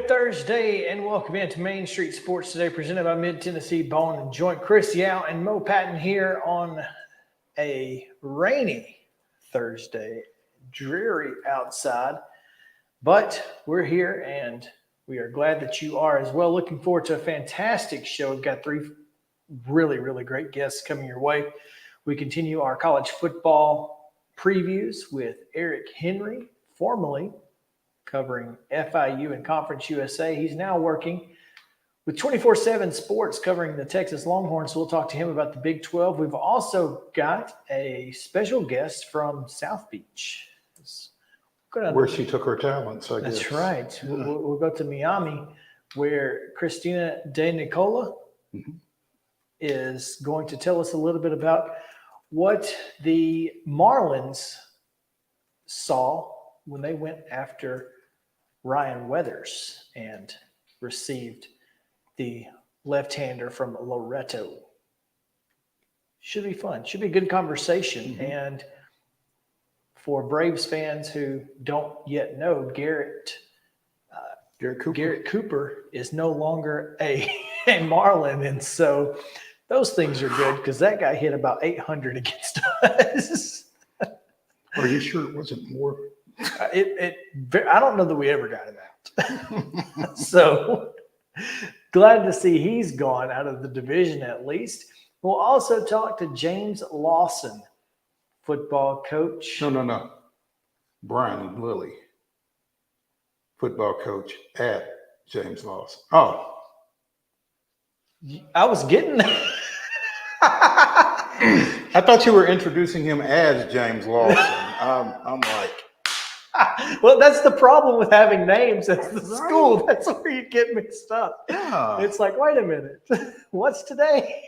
Thursday, and welcome into Main Street Sports Today, presented by Mid-Tennessee Bone and Joint. Chris Yao and Mo Patton here on a rainy Thursday, dreary outside, but we're here and we are glad that you are as well. Looking forward to a fantastic show. We've got three really great guests coming your way. We continue our college football previews with Eric Henry, formerly covering FIU and Conference USA. He's now working with 24/7 Sports covering the Texas Longhorns. So we'll talk to him about the Big 12. We've also got a special guest from South Beach. Where she took her talents, I guess. That's right. We'll go to Miami, where CHRISTINA DeNICOLA is going to tell us a little bit about what the Marlins saw when they went after Ryan Weathers and received the left-hander from Loretto. Should be fun. Should be a good conversation. And for Braves fans who don't yet know, Garrett Cooper is no longer a Marlin. And so those things are good because that guy hit about 800 against us. Are you sure it wasn't more? I don't know that we ever got him out. So glad to see he's gone out of the division at least. We'll also talk to James LAWSON, football coach. No. Brian LILLY, football coach at James LAWSON. Oh. I was getting that. I thought you were introducing him as James LAWSON. I'm like, well, that's the problem with having names at the school. That's where you get mixed up. Yeah. It's like, wait a minute, what's today?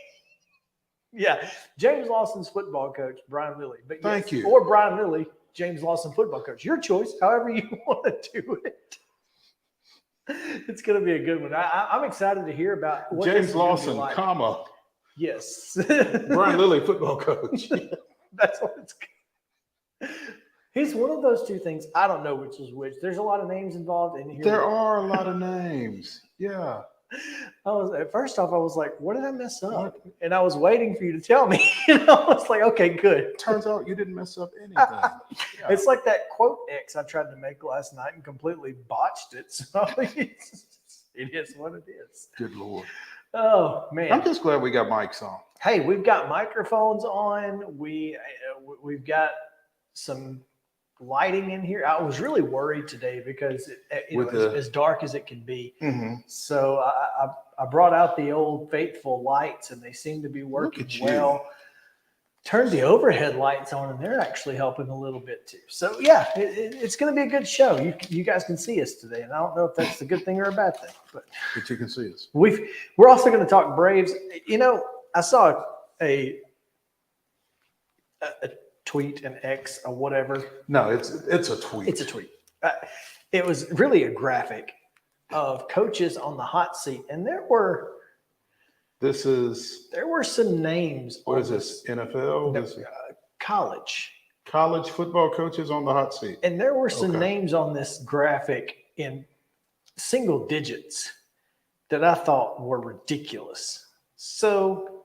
Yeah, James LAWSON's football coach, Brian LILLY. But Thank you. Or Brian LILLY, James LAWSON football coach. Your choice, however you want to do it. It's going to be a good one. I'm excited to hear about what James LAWSON, like. Comma. Yes. Brian LILLY, football coach. That's what it's good. He's one of those two things. I don't know which is which. There's a lot of names involved in here. There are a lot of names. Yeah. First off, I was like, what did I mess up? What? And I was waiting for you to tell me. And I was like, okay, good. Turns out you didn't mess up anything. Yeah. It's like that quote X I tried to make last night and completely botched it. So it is what it is. Good Lord. Oh, man. I'm just glad we got mics on. Hey, we've got microphones on. We've got some lighting in here. I was really worried today because it's as dark as it can be. So I brought out the old faithful lights and they seem to be working well. turned the overhead lights on, and they're actually helping a little bit too. So yeah, it's going to be a good show. You guys can see us today, and I don't know if that's a good thing or a bad thing, but you can see us. We're also going to talk Braves. You know, I saw a tweet, an X, or whatever. No, it's a tweet. It's a tweet. It was really a graphic of coaches on the hot seat, and there were some names. What is this? NFL? No, college Football coaches on the hot seat. And there were some names on this graphic in single digits that I thought were ridiculous. So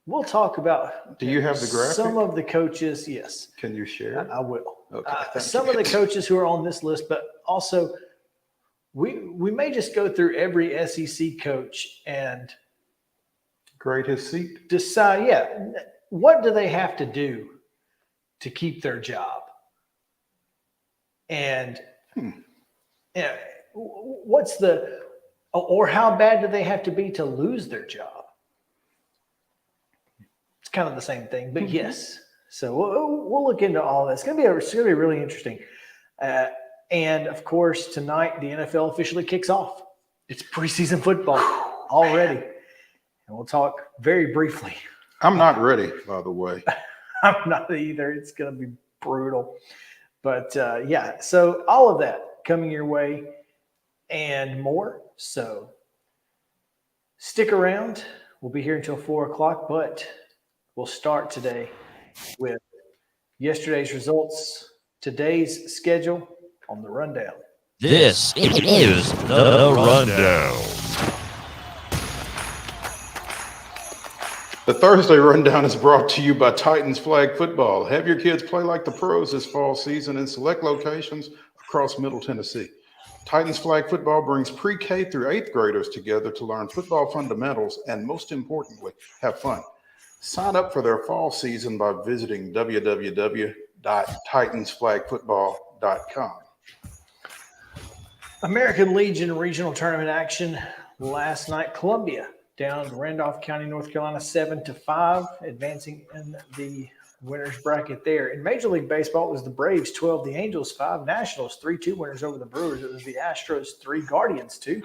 we'll talk about. Do you have the graphic? Some of the coaches, yes. Can you share? I will. Okay. Some of the coaches who are on this list, but also we may just go through every SEC coach and grade his seat. Decide, what do they have to do to keep their job? And what's or how bad do they have to be to lose their job? It's kind of the same thing, but yes. So we'll look into all this. It's going to be really interesting. And of course, tonight the NFL officially kicks off. It's preseason football already. And we'll talk very briefly. I'm not ready, by the way. I'm not either. It's going to be brutal. But yeah, so all of that coming your way and more. So stick around. We'll be here until 4 o'clock, but we'll start today with yesterday's results, today's schedule on the rundown. This is the rundown. The Thursday rundown is brought to you by Titans Flag Football. Have your kids play like the pros this fall season in select locations across Middle Tennessee. Titans Flag Football brings pre-K through 8th graders together to learn football fundamentals and, most importantly, have fun. Sign up for their fall season by visiting www.titansflagfootball.com. American Legion regional tournament action last night. Columbia down in Randolph County, North Carolina, 7-5, advancing in the winners bracket there. In Major League Baseball, it was the Braves 12, the Angels 5, Nationals 3-2 winners over the Brewers. It was the Astros 3, Guardians 2.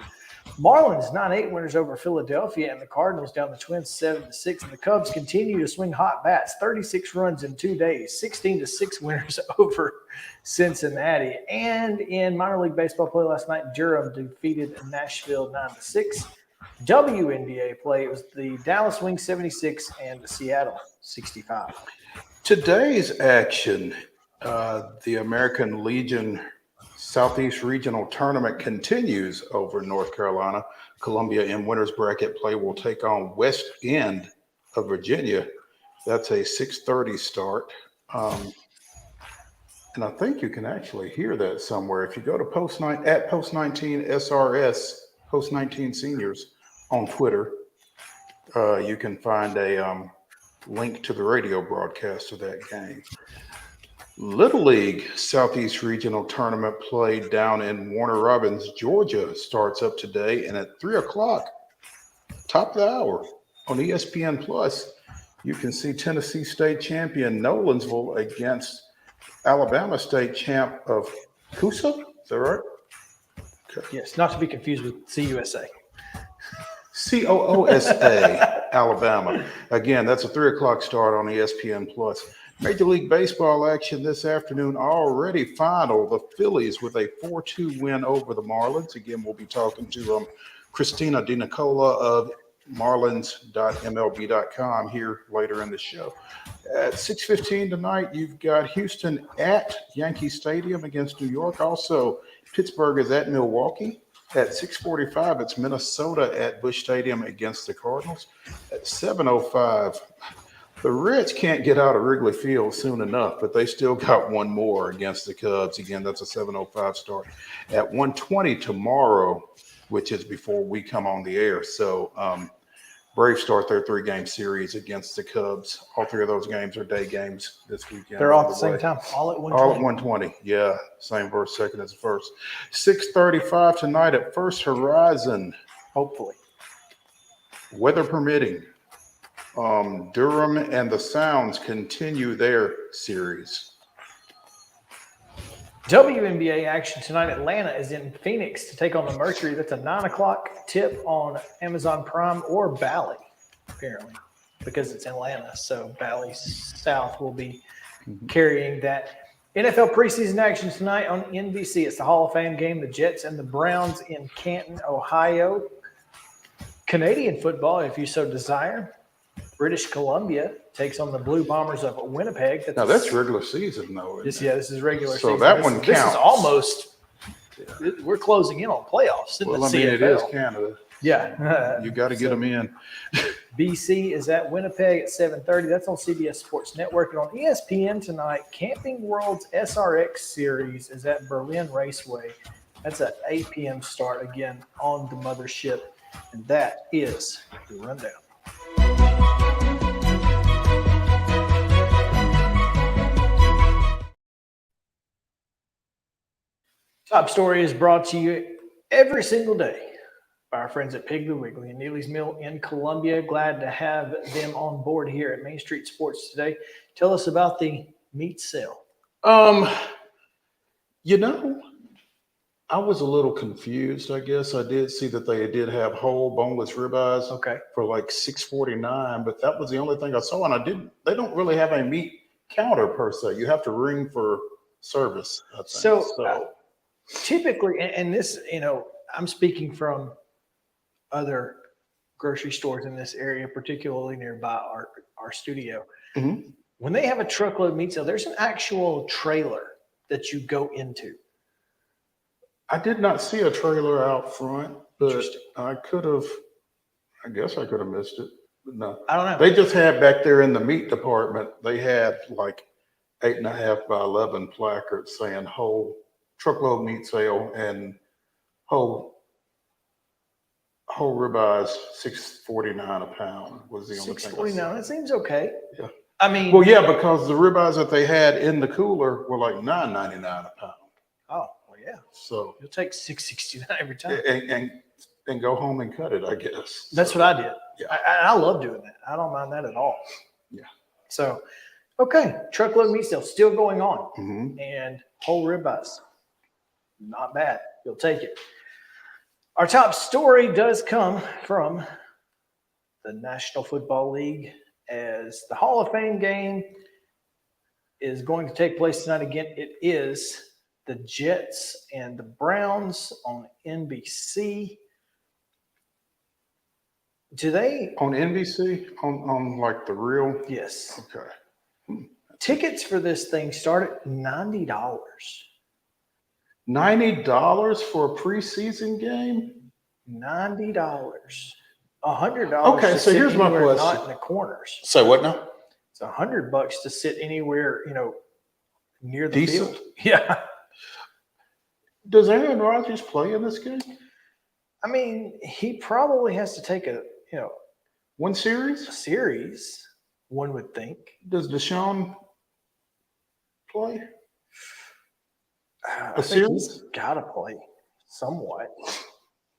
Marlins 9-8 winners over Philadelphia, and the Cardinals down the Twins 7-6. And the Cubs continue to swing hot bats, 36 runs in 2 days, 16-6 winners over Cincinnati. And in minor league baseball play last night, Durham defeated Nashville 9-6. WNBA play, it was the Dallas Wings 76 and the Seattle 65. Today's action, the American Legion Southeast Regional Tournament continues over North Carolina. Columbia in winners bracket play will take on West End of Virginia. That's a 6:30 start. And I think you can actually hear that somewhere. If you go to Post19 SRS, Post19 Seniors on Twitter, you can find a link to the radio broadcast of that game. Little League Southeast Regional Tournament play down in Warner Robins, Georgia starts up today, and at 3 o'clock, top of the hour on ESPN Plus, you can see Tennessee State champion Nolensville against Alabama State champ of Coosa. Is that right? Okay. Yes, not to be confused with CUSA. COOSA, Alabama. Again, that's a 3 o'clock start on ESPN Plus. Major League Baseball action this afternoon already final. The Phillies with a 4-2 win over the Marlins. Again, we'll be talking to CHRISTINA DeNICOLA of marlins.mlb.com here later in the show. At 6:15 tonight, you've got Houston at Yankee Stadium against New York. Also, Pittsburgh is at Milwaukee. At 6:45, it's Minnesota at Busch Stadium against the Cardinals. At 7:05, the Reds can't get out of Wrigley Field soon enough, but they still got one more against the Cubs. Again, that's a 7:05 start. At 1:20 tomorrow, which is before we come on the air. So Braves start their 3-game series against the Cubs. All 3 of those games are day games this weekend. They're all at the same time, all at 1:20. All at 1:20, yeah. Same verse, second as the first. 6:35 tonight at First Horizon. Hopefully. Weather permitting. Durham and the Sounds continue their series. WNBA action tonight. Atlanta is in Phoenix to take on the Mercury. That's a 9 o'clock tip on Amazon Prime or Bally, apparently, because it's Atlanta. So Bally South will be carrying that. NFL preseason action tonight on NBC. It's the Hall of Fame game. The Jets and the Browns in Canton, Ohio. Canadian football, if you so desire. British Columbia takes on the Blue Bombers of Winnipeg. That's regular season, though. This is regular so season. That one counts. This is almost. We're closing in on playoffs in the CFL. It is Canada. Yeah, you got to get them in. BC is at Winnipeg at 7:30. That's on CBS Sports Network. And on ESPN tonight, Camping World's SRX series is at Berlin Raceway. That's at 8 p.m. start again on the mothership. And that is the rundown. Top Story is brought to you every single day by our friends at Piggly Wiggly and Neely's Mill in Columbia. Glad to have them on board here at Main Street Sports today. Tell us about the meat sale. I was a little confused, I guess. I did see that they did have whole boneless ribeyes for like $6.49, but that was the only thing I saw. And they don't really have a meat counter per se. You have to ring for service, I think. So typically, and this, I'm speaking from other grocery stores in this area, particularly nearby our studio. Mm-hmm. When they have a truckload meat sale, there's an actual trailer that you go into. I did not see a trailer out front, but I guess I could have missed it. But no, I don't know. They just had back there in the meat department, they had like 8.5 by 11 placards saying whole truckload meat sale and whole ribeyes $6.49 a pound was the only thing. $6.49. That seems okay. Yeah. I mean, well, yeah, because the ribeyes that they had in the cooler were like $9.99 a pound. Oh, well, yeah. So you'll take $6.69 every time and go home and cut it, I guess. That's what I did. Yeah. I love doing that. I don't mind that at all. Yeah. So, okay, truckload meat sale still going on, and whole ribeyes, not bad. You'll take it. Our top story does come from the National Football League, as the Hall of Fame game is going to take place tonight. Again, it is the Jets and the Browns on NBC. Do they on NBC on like the real? Yes. Okay. Tickets for this thing start at $90. $90 for a preseason game? $90. $100. Okay, so here's my question. Not in the corners. Say what now? It's $100 to sit anywhere, near the Decent. field. Yeah. Does Aaron Rodgers play in this game? I mean, he probably has to take one series? A series, one would think. Does Deshaun play? I think he's got to play somewhat.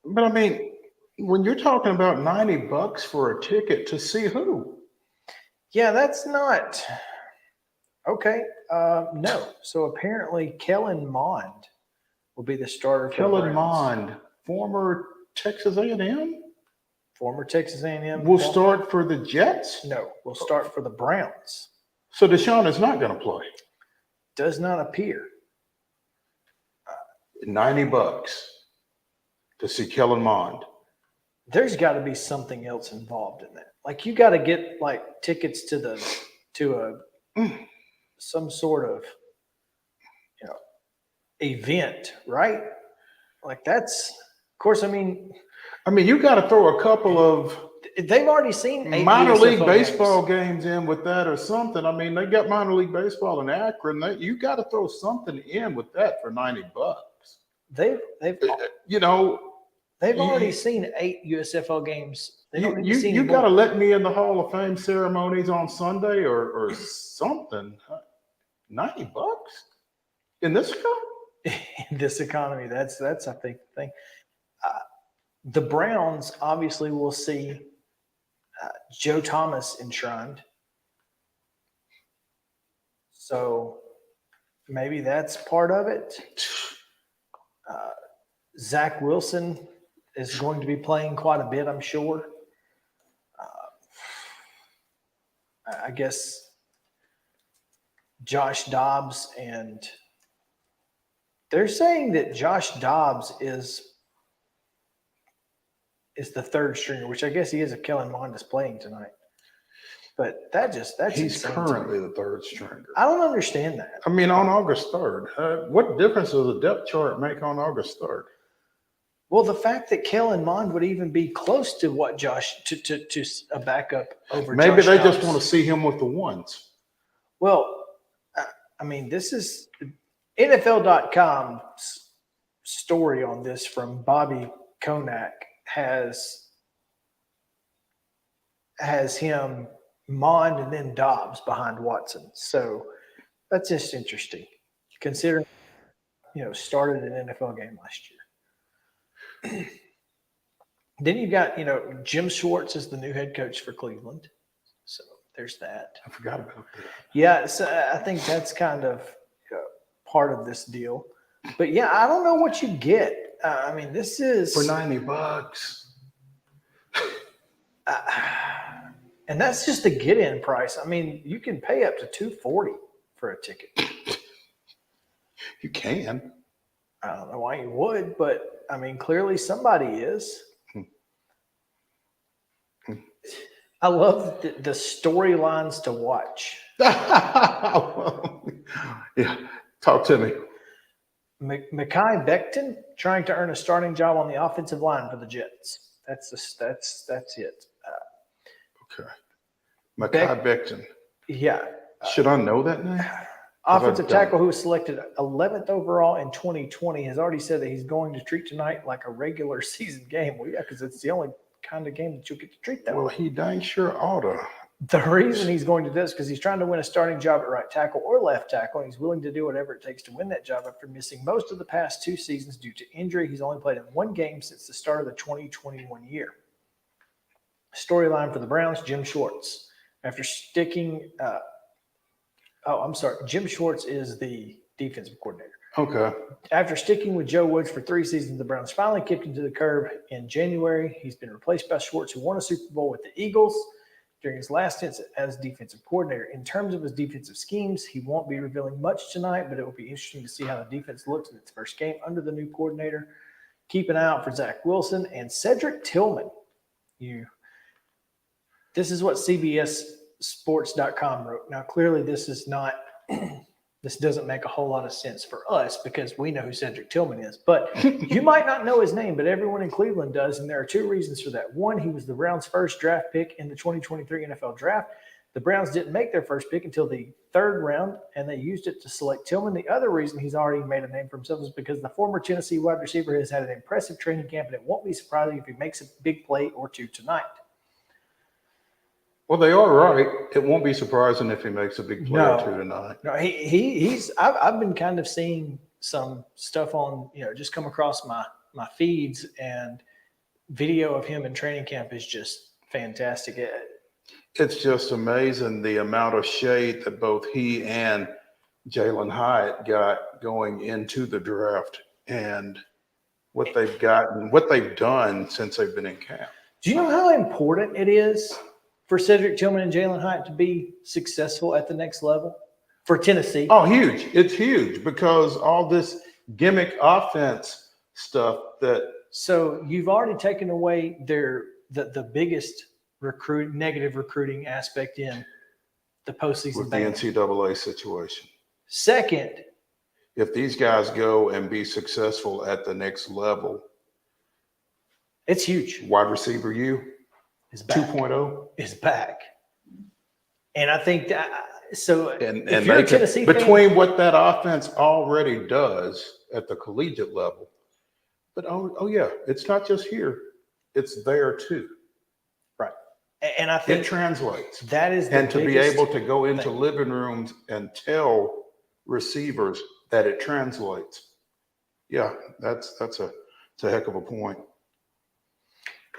But I mean, when you're talking about $90 for a ticket to see who? Yeah, that's not okay. No. So apparently, Kellen Mond will be the starter. Kellen Mond, former Texas A&M. Former Texas A&M. Will start for the Jets? No, will start for the Browns. So Deshaun is not going to play. Does not appear. $90 to see Kellen Mond. There's got to be something else involved in that. Like you got to get like tickets to some sort of event, right? Like that's, of course. I mean, you got to throw a couple of. They've already seen 8 minor USFL league baseball games in with that or something. I mean, they got minor league baseball in Akron. You got to throw something in with that for $90. They've already seen 8 USFL games. You got to let me in the Hall of Fame ceremonies on Sunday or something. $90 in this economy? In this economy, that's I think the thing. The Browns obviously will see Joe Thomas enshrined. So maybe that's part of it. Zach Wilson is going to be playing quite a bit, I'm sure. I guess Josh Dobbs, and they're saying that Josh Dobbs is the third stringer, which I guess he is if Kellen Mond is playing tonight. But that's He's insane currently the third stringer. I don't understand that. I mean, on August 3rd. What difference does the depth chart make on August 3rd? Well, the fact that Kellen Mond would even be close to what Josh to a backup over. Maybe Josh they Dobbs. just want to see him with the ones. Well, I mean, this is NFL.com's story on this from Bobby Konak has him Mond and then Dobbs behind Watson. So that's just interesting, considering started an NFL game last year. Then you got Jim Schwartz is the new head coach for Cleveland. So there's that. I forgot about that. Yeah, so I think that's kind of part of this deal. But yeah, I don't know what you get. I mean, this is For $90. and that's just the get-in price. I mean, you can pay up to $240 for a ticket. You can. I don't know why you would, but I mean, clearly somebody is. I love the storylines to watch. Yeah, talk to me. Mekhi Becton trying to earn a starting job on the offensive line for the Jets. That's it. Okay. Mekhi Becton. Yeah. Should I know that name? Offensive tackle who was selected 11th overall in 2020 has already said that he's going to treat tonight like a regular season game. Well, yeah, because it's the only kind of game that you'll get to treat that Well, way. he dang sure oughta. The reason he's going to do this is because he's trying to win a starting job at right tackle or left tackle, and he's willing to do whatever it takes to win that job after missing most of the past 2 seasons due to injury. He's only played in 1 game since the start of the 2021 year. Storyline for the Browns, Jim Schwartz. After sticking Jim Schwartz is the defensive coordinator. Okay. After sticking with Joe Woods for 3 seasons, the Browns finally kicked him to the curb in January. He's been replaced by Schwartz, who won a Super Bowl with the Eagles during his last stint as defensive coordinator. In terms of his defensive schemes, he won't be revealing much tonight, but it will be interesting to see how the defense looks in its first game under the new coordinator. Keep an eye out for Zach Wilson and Cedric Tillman. This is what CBSSports.com wrote. Now, clearly, this is not this doesn't make a whole lot of sense for us because we know who Cedric Tillman is. But you might not know his name, but everyone in Cleveland does, and there are 2 reasons for that. One, he was the Browns' first draft pick in the 2023 NFL Draft. The Browns didn't make their first pick until the 3rd round, and they used it to select Tillman. The other reason he's already made a name for himself is because the former Tennessee wide receiver has had an impressive training camp, and it won't be surprising if he makes a big play or 2 tonight. Well, they are right. It won't be surprising if he makes a big play or 2 tonight. No, he's. I've been kind of seeing some stuff on, just come across my feeds, and video of him in training camp is just fantastic. It's just amazing the amount of shade that both he and Jalen Hyatt got going into the draft and what they've gotten, what they've done since they've been in camp. Do you know how important it is for Cedric Tillman and Jalen Hyatt to be successful at the next level for Tennessee? Oh, huge. It's huge because all this gimmick offense stuff that. So you've already taken away the biggest negative recruiting aspect in the postseason. With the NCAA situation. Second, if these guys go and be successful at the next level, it's huge. Wide receiver is back. 2.0 is back. And I think that and if you're a Tennessee between fan, what that offense already does at the collegiate level, but oh yeah, it's not just here, it's there too. Right. And I think it translates. That is and to be able to go into living rooms and tell receivers that it translates. Yeah, that's a heck of a point.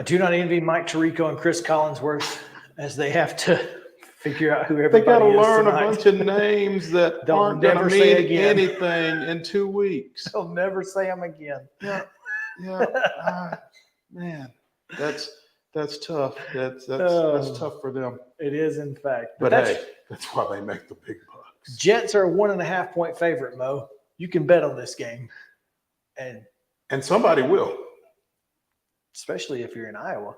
I do not envy Mike Tirico and Chris Collinsworth. as they have to figure out who They everybody got to is learn tonight. a bunch of names that They'll aren't going to never say mean again. anything in 2 weeks. They'll never say them again. Yeah, man, that's tough. That's tough for them. It is, in fact. But hey, that's why they make the big bucks. Jets are a 1.5 point favorite, Mo. You can bet on this game, and somebody will. especially if you're in Iowa.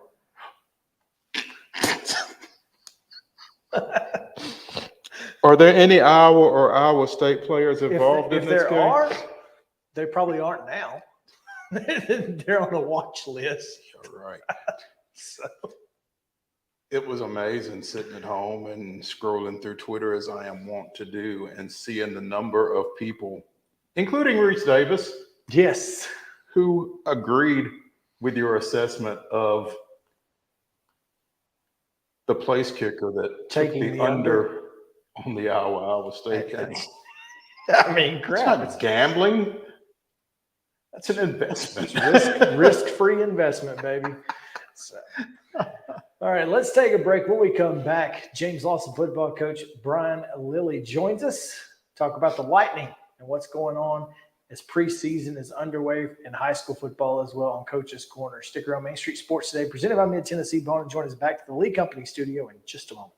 Are there any Iowa or Iowa State players involved in this game? If there are, they probably aren't now. They're on a watch list. You're right. So It was amazing sitting at home and scrolling through Twitter as I am wont to do and seeing the number of people, including Reese Davis, yes, who agreed with your assessment of the place kicker that Taking took the the under on the Iowa State game. I mean, It's crap. not gambling. That's an investment. Risk-free investment, baby. So, all right, let's take a break. When we come back, James Lawson football coach Brian LILLY joins us, talk about the Lightning and what's going on as preseason is underway in high school football as well on Coach's Corner. Stick around. Main Street Sports Today, presented by Mid-Tennessee Bone, and join us back to the Lee Company studio in just a moment.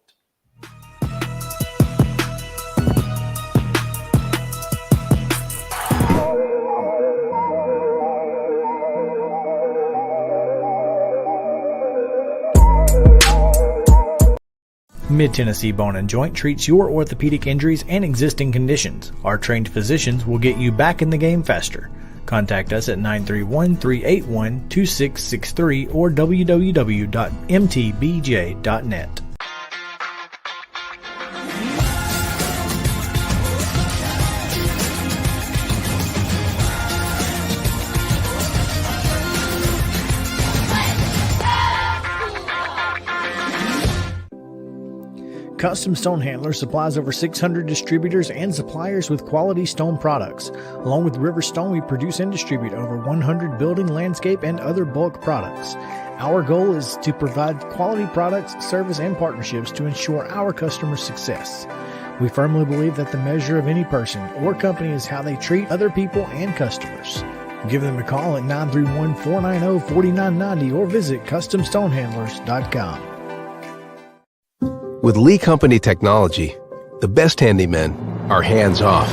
Mid-Tennessee Bone and Joint treats your orthopedic injuries and existing conditions. Our trained physicians will get you back in the game faster. Contact us at 931-381-2663 or www.mtbj.net. Custom Stone Handler supplies over 600 distributors and suppliers with quality stone products. Along with River Stone, we produce and distribute over 100 building, landscape, and other bulk products. Our goal is to provide quality products, service, and partnerships to ensure our customers' success. We firmly believe that the measure of any person or company is how they treat other people and customers. Give them a call at 931-490-4990 or visit CustomStonehandlers.com. With Lee Company technology, the best handymen are hands-off.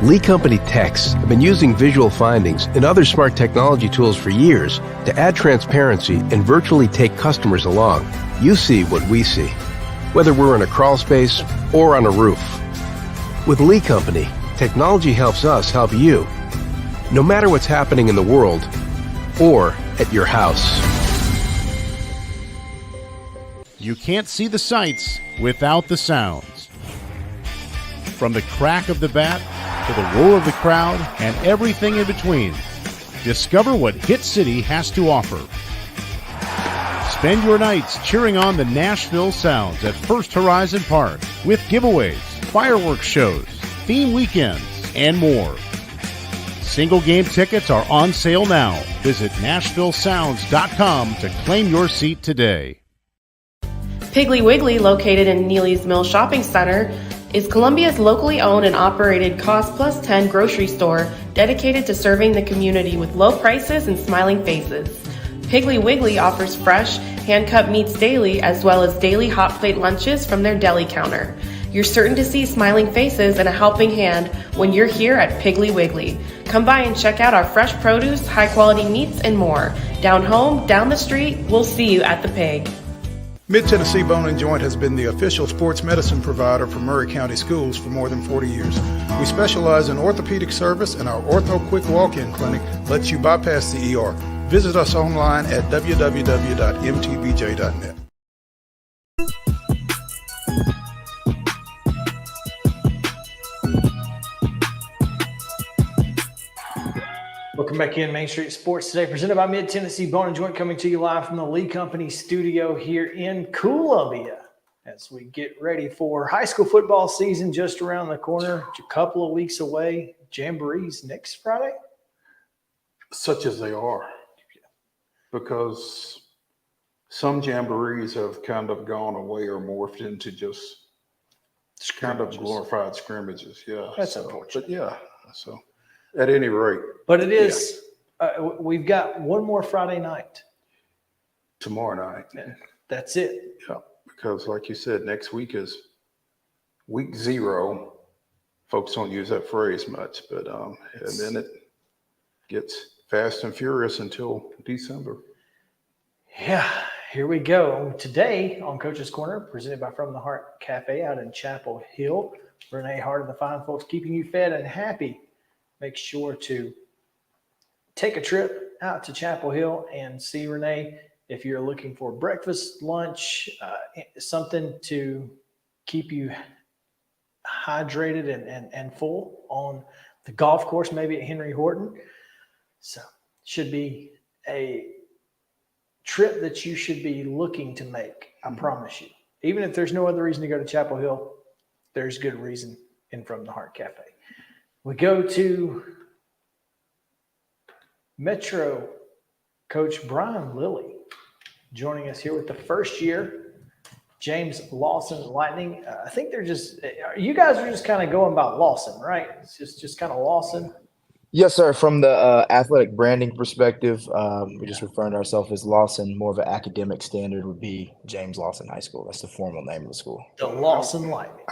Lee Company techs have been using visual findings and other smart technology tools for years to add transparency and virtually take customers along. You see what we see, whether we're in a crawl space or on a roof. With Lee Company, technology helps us help you, no matter what's happening in the world or at your house. You can't see the sights without the sounds. From the crack of the bat to the roar of the crowd and everything in between, discover what Hit City has to offer. Spend your nights cheering on the Nashville Sounds at First Horizon Park with giveaways, fireworks shows, theme weekends, and more. Single game tickets are on sale now. Visit NashvilleSounds.com to claim your seat today. Piggly Wiggly, located in Neely's Mill Shopping Center, is Columbia's locally owned and operated Cost Plus 10 grocery store dedicated to serving the community with low prices and smiling faces. Piggly Wiggly offers fresh, hand-cut meats daily as well as daily hot plate lunches from their deli counter. You're certain to see smiling faces and a helping hand when you're here at Piggly Wiggly. Come by and check out our fresh produce, high-quality meats, and more. Down home, down the street, we'll see you at the Pig. Mid-Tennessee Bone and Joint has been the official sports medicine provider for Murray County Schools for more than 40 years. We specialize in orthopedic service, and our Ortho Quick Walk-In Clinic lets you bypass the ER. Visit us online at www.mtbj.net. Welcome back in Main Street Sports Today, presented by Mid-Tennessee Bone and Joint, coming to you live from the Lee Company studio here in Columbia as we get ready for high school football season just around the corner, a couple of weeks away. Jamborees next some jamborees have kind of gone away or morphed into just kind of glorified scrimmages. Yeah. That's so, unfortunate. But yeah, so at any rate. But it is, we've got one more Friday night. Tomorrow night. And that's it. Yeah. Because like you said, next week is week 0. Folks don't use that phrase much, but and then it gets fast and furious until December. Yeah, here we go. Today on Coach's Corner, presented by From the Heart Cafe out in Chapel Hill. Renee Hart and the fine folks keeping you fed and happy. Make sure to take a trip out to Chapel Hill and see Renee if you're looking for breakfast, lunch, something to keep you hydrated and full on the golf course, maybe at Henry Horton. So should be a trip that you should be looking to make. I promise you. Even if there's no other reason to go to Chapel Hill, there's good reason in From the Heart Cafe. We go to Metro coach Brian Lilly joining us here with the first year James Lawson Lightning. I think they're just, you guys are just kind of going by Lawson, right? It's just kind of Lawson. Yes, sir. From the athletic branding perspective, we're just referring to ourselves as Lawson. More of an academic standard would be James Lawson High School. That's the formal name of the school. The Lawson Lightning.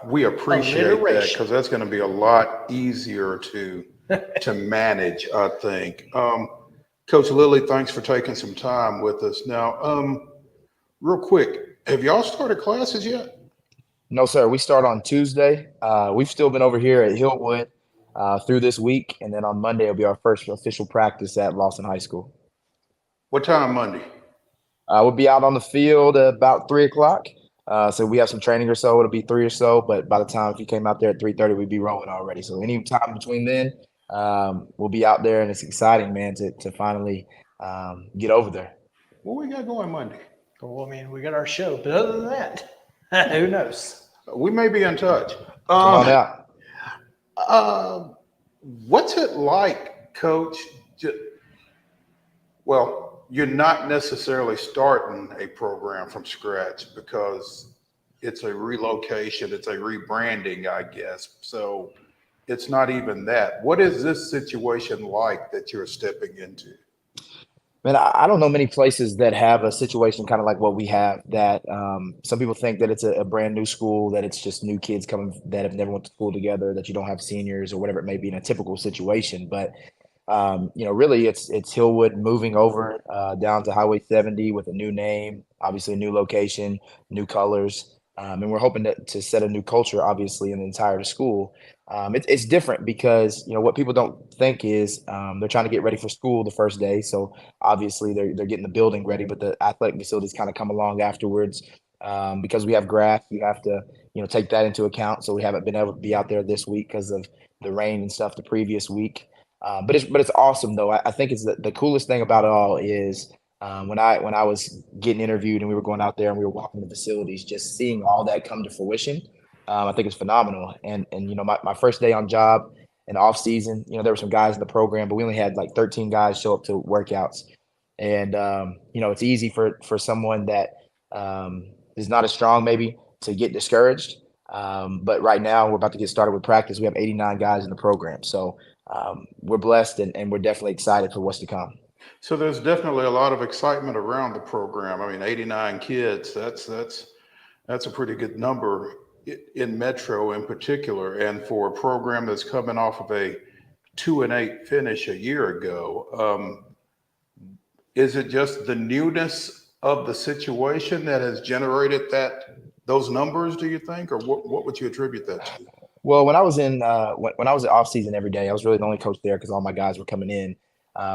We appreciate that because that's going to be a lot easier to manage, I think. Coach Lilly, thanks for taking some time with us. Now, real quick, have y'all started classes yet? No, sir. We start on Tuesday. We've still been over here at Hillwood through this week, and then on Monday will be our first official practice at Lawson High School. What time Monday? We'll be out on the field about 3 o'clock. So we have some training or so. It'll be 3 or so, but by the time if you came out there at 3:30, we'd be rolling already. So any time between then, we'll be out there, and it's exciting, man, to finally get over there. What we got going Monday? Well, I mean, we got our show, but other than that, who knows? We may be in touch. Come on out. What's it like, Coach? Well, you're not necessarily starting a program from scratch because it's a relocation, it's a rebranding, I guess. So it's not even that. What is this situation like that you're stepping into? Man, I don't know many places that have a situation kind of like what we have, that some people think that it's a brand new school, that it's just new kids coming that have never went to school together, that you don't have seniors or whatever it may be in a typical situation. But, really it's Hillwood moving over down to Highway 70 with a new name, obviously a new location, new colors. And we're hoping to set a new culture, obviously, in the entire school. It's different because, what people don't think is they're trying to get ready for school the first day. So obviously they're getting the building ready, but the athletic facilities kind of come along afterwards. Because we have grass, you have to, take that into account. So we haven't been able to be out there this week because of the rain and stuff the previous week. But it's awesome, though. I think it's the coolest thing about it all is when I was getting interviewed and we were going out there and we were walking the facilities, just seeing all that come to fruition. I think it's phenomenal. And my first day on job and off season, there were some guys in the program, but we only had like 13 guys show up to workouts. And, it's easy for someone that is not as strong maybe to get discouraged. But right now we're about to get started with practice. We have 89 guys in the program. So we're blessed and we're definitely excited for what's to come. So there's definitely a lot of excitement around the program. I mean, 89 kids, that's a pretty good number in Metro in particular. And for a program that's coming off of a 2-8 finish a year ago, is it just the newness of the situation that has generated those numbers, do you think? Or what would you attribute that to? Well, when I was in when I was at off season every day, I was really the only coach there because all my guys were coming in.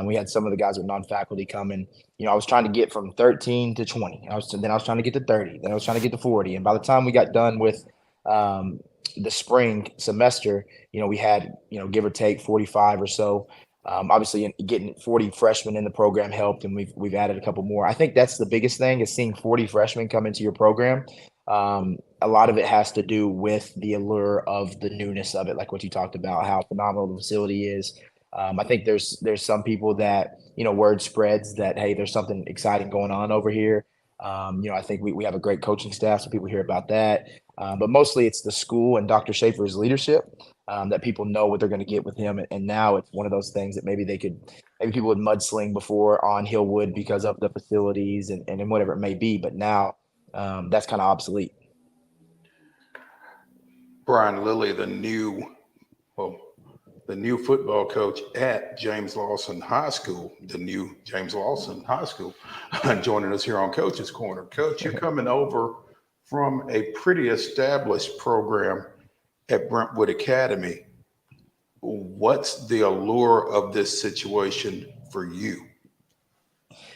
We had some of the guys with non-faculty coming. I was trying to get from 13 to 20. Then I was trying to get to 30. Then I was trying to get to 40. And by the time we got done with the spring semester, we had, give or take 45 or so. Obviously, getting 40 freshmen in the program helped, and we've added a couple more. I think that's the biggest thing is seeing 40 freshmen come into your program. A lot of it has to do with the allure of the newness of it, like what you talked about, how phenomenal the facility is. I think there's some people that, word spreads that, hey, there's something exciting going on over here. I think we have a great coaching staff, so people hear about that. But mostly it's the school and Dr. Schaefer's leadership, that people know what they're going to get with him. And now it's one of those things that maybe people would mudsling before on Hillwood because of the facilities and whatever it may be. But now that's kind of obsolete. Brian Lilly, the new football coach at James Lawson High School, joining us here on Coach's Corner. Coach, you're coming over from a pretty established program at Brentwood Academy. What's the allure of this situation for you?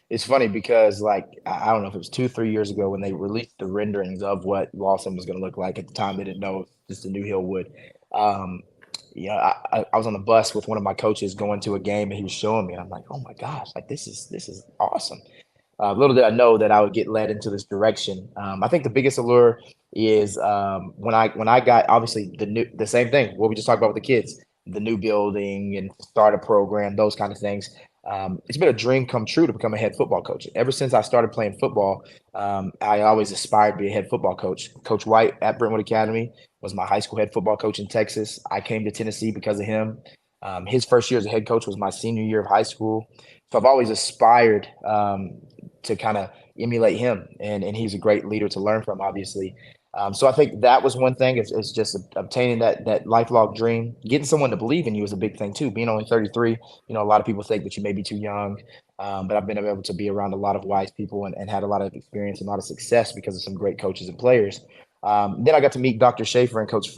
It's funny because, like, I don't know if it was 2-3 years ago when they released the renderings of what Lawson was going to look like. At the time, they didn't know just the new Hillwood. I was on the bus with one of my coaches going to a game, and he was showing me, and I'm like, oh my gosh, like this is awesome. Little did I know that I would get led into this direction. I think the biggest allure is when I got, obviously, the same thing, what we just talked about with the kids, the new building and start a program, those kind of things. It's been a dream come true to become a head football coach. Ever since I started playing football, I always aspired to be a head football coach. Coach White at Brentwood Academy was my high school head football coach in Texas. I came to Tennessee because of him. His first year as a head coach was my senior year of high school. So I've always aspired to kind of emulate him, and he's a great leader to learn from, obviously. So I think that was one thing. It's just obtaining that lifelong dream. Getting someone to believe in you is a big thing too. Being only 33, a lot of people think that you may be too young, but I've been able to be around a lot of wise people and had a lot of experience and a lot of success because of some great coaches and players. Then I got to meet Dr. Schaefer and Coach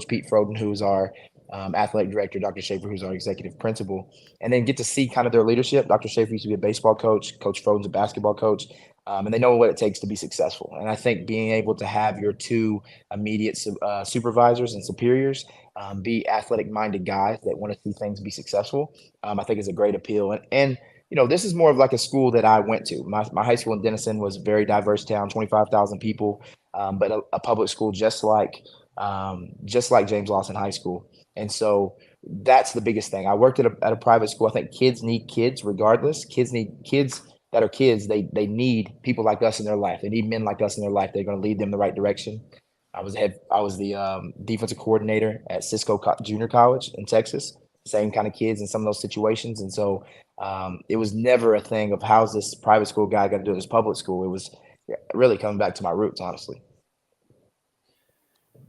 Pete Froden, who's our athletic director, Dr. Schaefer, who's our executive principal, and then get to see kind of their leadership. Dr. Schaefer used to be a baseball coach. Coach Froden's a basketball coach. And they know what it takes to be successful. And I think being able to have your two immediate supervisors and superiors be athletic-minded guys that want to see things be successful, I think is a great appeal. And this is more of like a school that I went to. My high school in Denison was a very diverse town, 25,000 people, but a public school just like James Lawson High School. And so that's the biggest thing. I worked at a private school. I think kids need kids regardless. Kids need kids that are kids. They need people like us in their life. They need men like us in their life. They're going to lead them the right direction. I was the defensive coordinator at Cisco Junior College in Texas. Same kind of kids in some of those situations. And so it was never a thing of how's this private school guy going to do this public school. It was really coming back to my roots, honestly.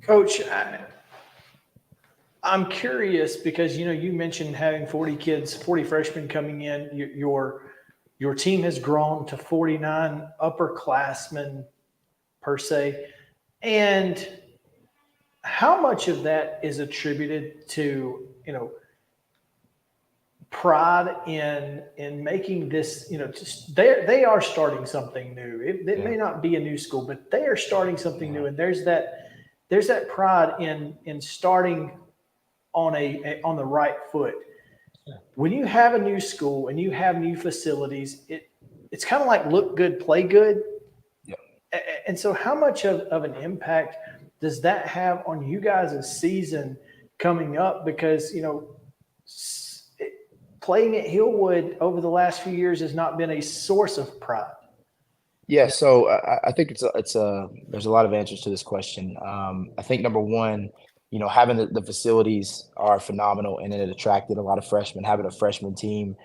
Coach, I'm curious because, you mentioned having 40 freshmen coming in. Your team has grown to 49 upperclassmen per se. And how much of that is attributed to, pride in making this, just they are starting something new. It may not be a new school, but they are starting something new. And there's that pride in starting on the right foot. When you have a new school and you have new facilities, it's kind of like look good, play good. Yeah. And so how much of an impact does that have on you guys' season coming up? Because, playing at Hillwood over the last few years has not been a source of pride. Yeah. So I think there's a lot of answers to this question. I think number one, having the facilities are phenomenal, and it attracted a lot of freshmen. Having a freshman team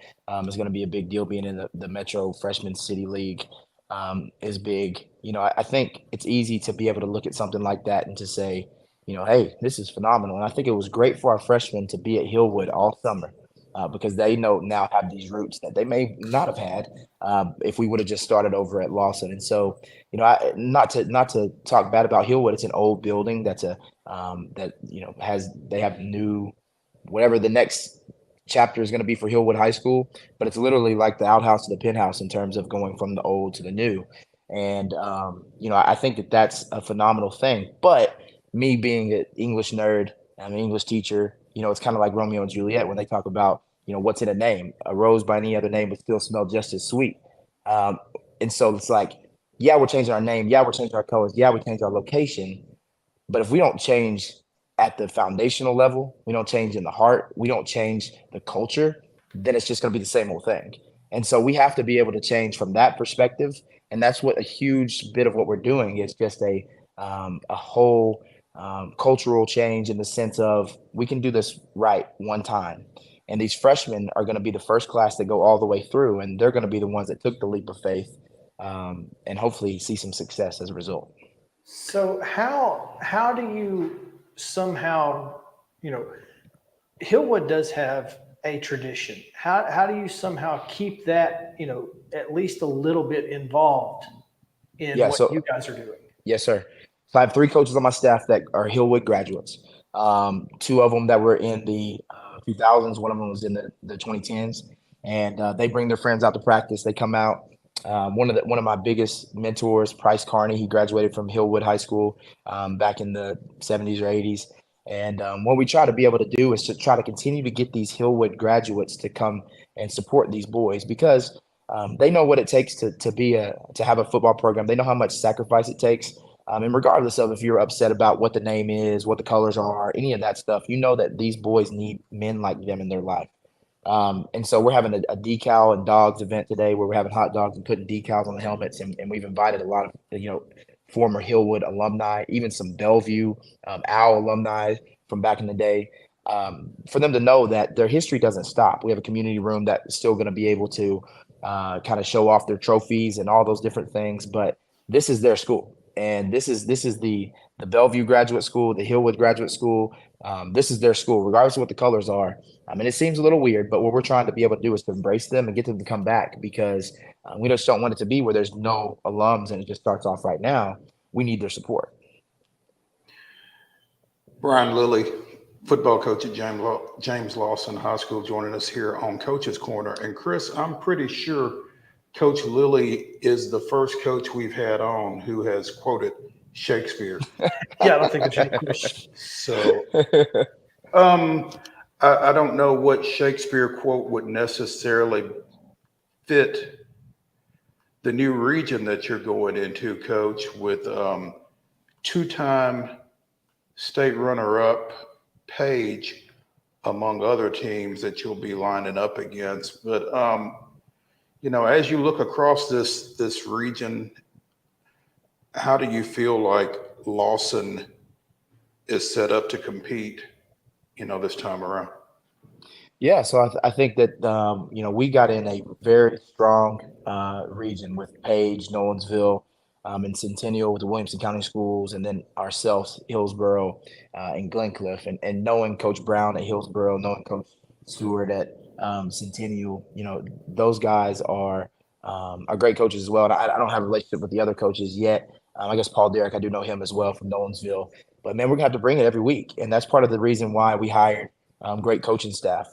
is going to be a big deal. Being in the Metro Freshman City League is big. I think it's easy to be able to look at something like that and to say, hey, this is phenomenal. And I think it was great for our freshmen to be at Hillwood all summer because they now have these roots that they may not have had if we would have just started over at Lawson. And so, not to talk bad about Hillwood, it's an old building that's they have new, whatever the next chapter is going to be for Hillwood High School, but it's literally like the outhouse to the penthouse in terms of going from the old to the new. And, I think that's a phenomenal thing. But me being an English nerd, I'm an English teacher, it's kind of like Romeo and Juliet when they talk about, what's in a name. A rose by any other name would still smell just as sweet. And so it's like, yeah, we're changing our name. Yeah, we're changing our colors. Yeah, we changed our location. But if we don't change at the foundational level, we don't change in the heart, we don't change the culture, then it's just going to be the same old thing. And so we have to be able to change from that perspective. And that's what a huge bit of what we're doing is just a whole cultural change in the sense of we can do this right one time. And these freshmen are going to be the first class that go all the way through, and they're going to be the ones that took the leap of faith and hopefully see some success as a result. So how do you somehow, Hillwood does have a tradition. How do you somehow keep that, at least a little bit involved in what you guys are doing? Yes, sir. So I have 3 coaches on my staff that are Hillwood graduates. 2 of them that were in the 2000s. One of them was in the 2010s, and they bring their friends out to practice. They come out. One of my biggest mentors, Price Carney, he graduated from Hillwood High School back in the 70s or 80s. And what we try to be able to do is to try to continue to get these Hillwood graduates to come and support these boys because they know what it takes to have a football program. They know how much sacrifice it takes. And regardless of if you're upset about what the name is, what the colors are, any of that stuff, you know that these boys need men like them in their life. And so we're having a decal and dogs event today where we're having hot dogs and putting decals on the helmets. And we've invited a lot of, former Hillwood alumni, even some Bellevue, OWL alumni from back in the day, for them to know that their history doesn't stop. We have a community room that's still going to be able to kind of show off their trophies and all those different things. But this is their school. And this is the Bellevue Graduate School, the Hillwood Graduate School. This is their school, regardless of what the colors are. I mean, it seems a little weird, but what we're trying to be able to do is to embrace them and get them to come back because we just don't want it to be where there's no alums and it just starts off right now. We need their support. Brian Lilly, football coach at James Lawson High School, joining us here on Coach's Corner. And Chris, I'm pretty sure Coach Lilly is the first coach we've had on who has quoted Shakespeare. Yeah, I don't think it's any question. So, I don't know what Shakespeare quote would necessarily fit the new region that you're going into, Coach, with 2-time state runner-up Page, among other teams that you'll be lining up against. But as you look across this region, how do you feel like Lawson is set up to compete, this time around? Yeah, so I think that we got in a very strong region with Page, Nolensville, and Centennial with the Williamson County Schools, and then ourselves, Hillsborough, and Glencliff, and knowing Coach Brown at Hillsborough, knowing Coach Stewart at Centennial, those guys are great coaches as well. And I don't have a relationship with the other coaches yet. I guess Paul Derrick, I do know him as well from Nolensville. But man, we're gonna have to bring it every week, and that's part of the reason why we hired great coaching staff.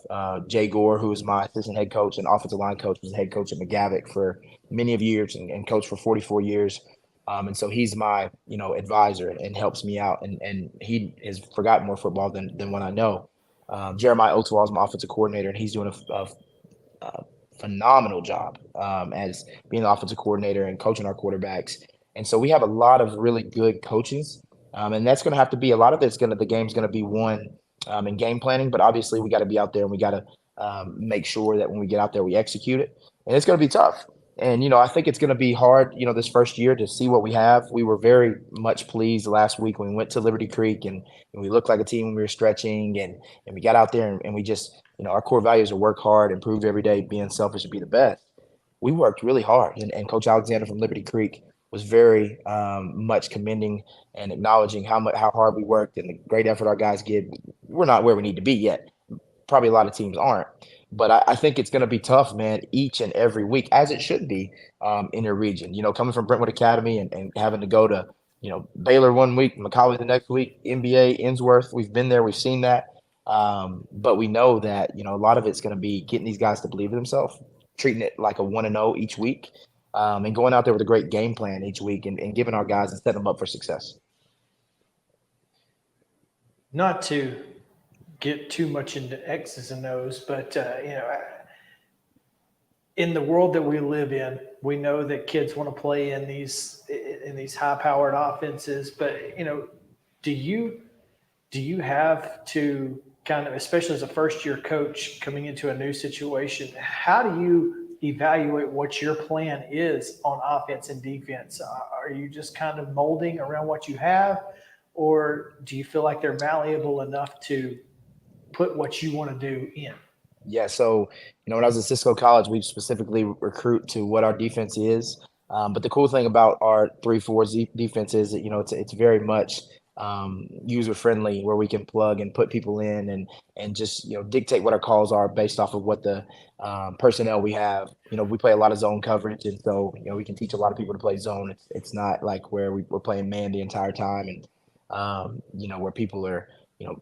Jay Gore, who is my assistant head coach and offensive line coach, was the head coach at McGavick for many of years and coached for 44 years. And so he's my, advisor and helps me out. And he has forgotten more football than what I know. Jeremiah Oatswell is my offensive coordinator, and he's doing a phenomenal job as being the offensive coordinator and coaching our quarterbacks. And so we have a lot of really good coaches. And that's going to have to be a lot of it's the game's going to be won in game planning, but obviously we got to be out there and we got to make sure that when we get out there, we execute it. And it's going to be tough. And, I think it's going to be hard, this first year to see what we have. We were very much pleased last week when we went to Liberty Creek and we looked like a team when we were stretching and we got out there and we just, our core values are work hard, improve every day, being selfish and be the best. We worked really hard. And Coach Alexander from Liberty Creek was very much commending and acknowledging how hard we worked and the great effort our guys give. We're not where we need to be yet. Probably a lot of teams aren't. But I think it's going to be tough, man, each and every week, as it should be in your region. Coming from Brentwood Academy and having to go to, Baylor one week, McColley the next week, NBA, Innsworth. We've been there. We've seen that. But we know that, a lot of it's going to be getting these guys to believe in themselves, treating it like a 1-0 each week, and going out there with a great game plan each week and giving our guys and setting them up for success. Not to get too much into X's and O's, but in the world that we live in, we know that kids want to play in these high-powered offenses. But do you do you have to kind of, especially as a first-year coach coming into a new situation, how do you evaluate what your plan is on offense and defense? Are you just kind of molding around what you have, or do you feel like they're malleable enough to put what you want to do in? Yeah, so when I was at Cisco College, we specifically recruit to what our defense is. But the cool thing about our 3-4 defense is that it's very much user friendly, where we can plug and put people in and just dictate what our calls are based off of what the personnel we have. We play a lot of zone coverage, and so we can teach a lot of people to play zone. It's not like where we're playing man the entire time, and where people are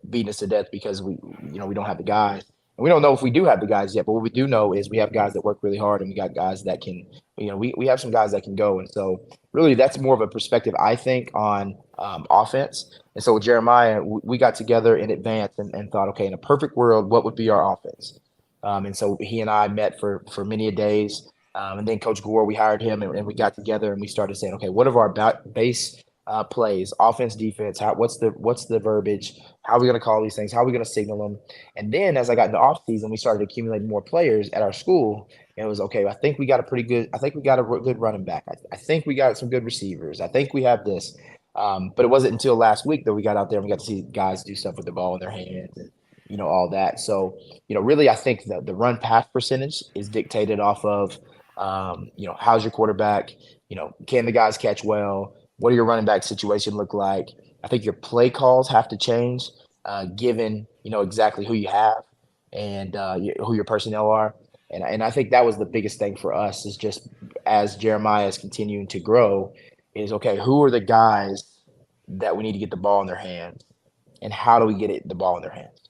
beating us to death because we don't have the guys. And we don't know if we do have the guys yet, but what we do know is we have guys that work really hard, and we got guys that can, we have some guys that can go. And so really that's more of a perspective, I think, on offense. And so with Jeremiah, we got together in advance and thought, okay, in a perfect world, what would be our offense? And so he and I met for many a days. And then Coach Gore, we hired him, and we got together and we started saying, okay, what are our base plays, offense, defense, what's the verbiage, how are we going to call these things, how are we going to signal them? And then as I got into off season, we started accumulating more players at our school, and it was okay, I think we got a good running back, I think we got some good receivers, I think we have this, but it wasn't until last week that we got out there and we got to see guys do stuff with the ball in their hands and all that. So really I think the run pass percentage is dictated off of how's your quarterback, can the guys catch well, what do your running back situation look like? I think your play calls have to change, given exactly who you have and who your personnel are. And I think that was the biggest thing for us, is just as Jeremiah is continuing to grow, is okay, who are the guys that we need to get the ball in their hands, and how do we get the ball in their hands?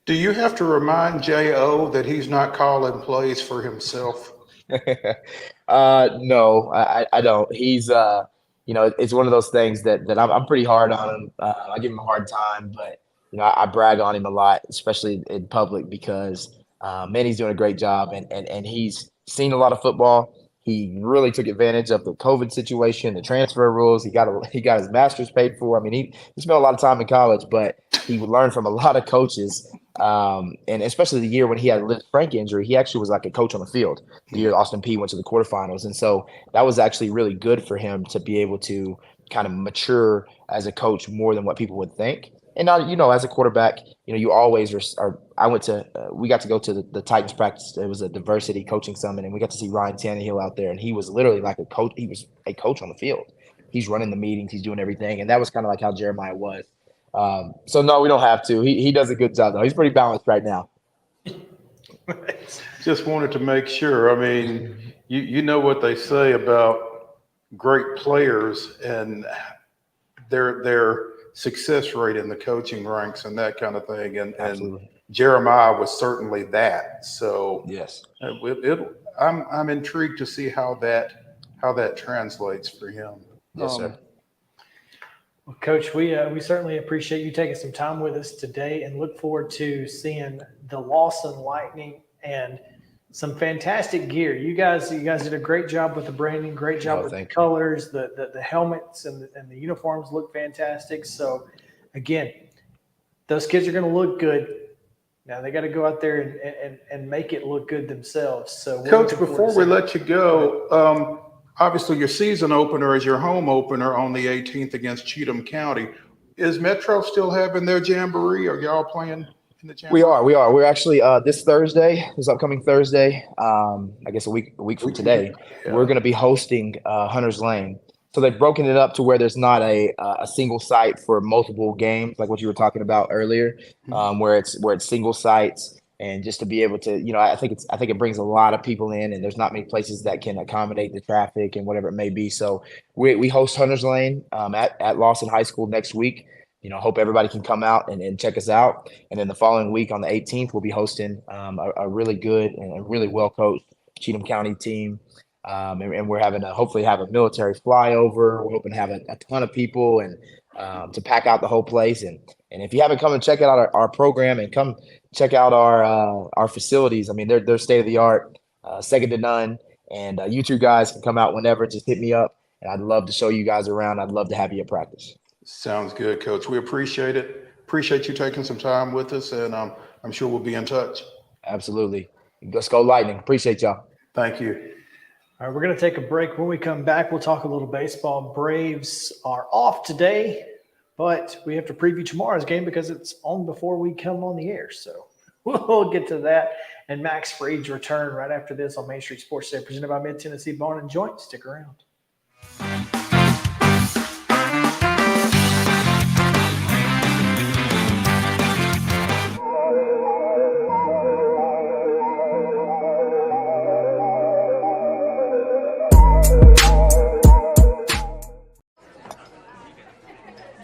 Do you have to remind J.O. that he's not calling plays for himself? No, I don't. He's it's one of those things that I'm pretty hard on him. I give him a hard time, but I brag on him a lot, especially in public, because man, he's doing a great job, and he's seen a lot of football. He really took advantage of the COVID situation, the transfer rules. He got his master's paid for. I mean, he spent a lot of time in college, but he learned from a lot of coaches. And especially the year when he had a Liz Frank injury, he actually was like a coach on the field. The year Austin Peay went to the quarterfinals. And so that was actually really good for him to be able to kind of mature as a coach more than what people would think. And now, as a quarterback, you always are. We got to go to the Titans practice. It was a diversity coaching summit, and we got to see Ryan Tannehill out there, and he was literally like a coach. He was a coach on the field. He's running the meetings. He's doing everything. And that was kind of like how Jeremiah was. So no, we don't have to. He does a good job though. He's pretty balanced right now. Just wanted to make sure. I mean, you know what they say about great players and their success rate in the coaching ranks and that kind of thing. And Jeremiah was certainly that. So yes, I'm intrigued to see how that translates for him. Yes, sir. Well, Coach, we certainly appreciate you taking some time with us today, and look forward to seeing the Lawson Lightning and some fantastic gear. You guys did a great job with the branding, great job with the colors, the helmets and the uniforms look fantastic. So again, those kids are going to look good. Now they got to go out there and make it look good themselves. So Coach, before we let you go, obviously your season opener is your home opener on the 18th against Cheatham County. Is Metro still having their jamboree? Are y'all playing in the jamboree? We are. We're actually this upcoming Thursday, I guess a week from today, we're going to be hosting Hunter's Lane. So they've broken it up to where there's not a single site for multiple games, like what you were talking about earlier, where it's single sites, and just to be able to, I think it brings a lot of people in, and there's not many places that can accommodate the traffic and whatever it may be. So we host Hunter's Lane at Lawson High School next week. Hope everybody can come out and check us out. And then the following week on the 18th, we'll be hosting a really good and a really well coached Cheatham County team. And we're hopefully have a military flyover. We're hoping to have a ton of people and to pack out the whole place. And if you haven't come and check out our program and come check out our facilities, I mean, they're state of the art, second to none. And you two guys can come out whenever. Just hit me up, and I'd love to show you guys around. I'd love to have you at practice. Sounds good, Coach. We appreciate it. appreciate you taking some time with us, and I'm sure we'll be in touch. Absolutely. Let's go Lightning. Appreciate y'all. Thank you. All right, we're going to take a break. When we come back, we'll talk a little baseball. Braves are off today, but we have to preview tomorrow's game because it's on before we come on the air. So we'll get to that. And Max Freed's return right after this on Main Street Sports Today, presented by Mid-Tennessee Bone and Joint. Stick around.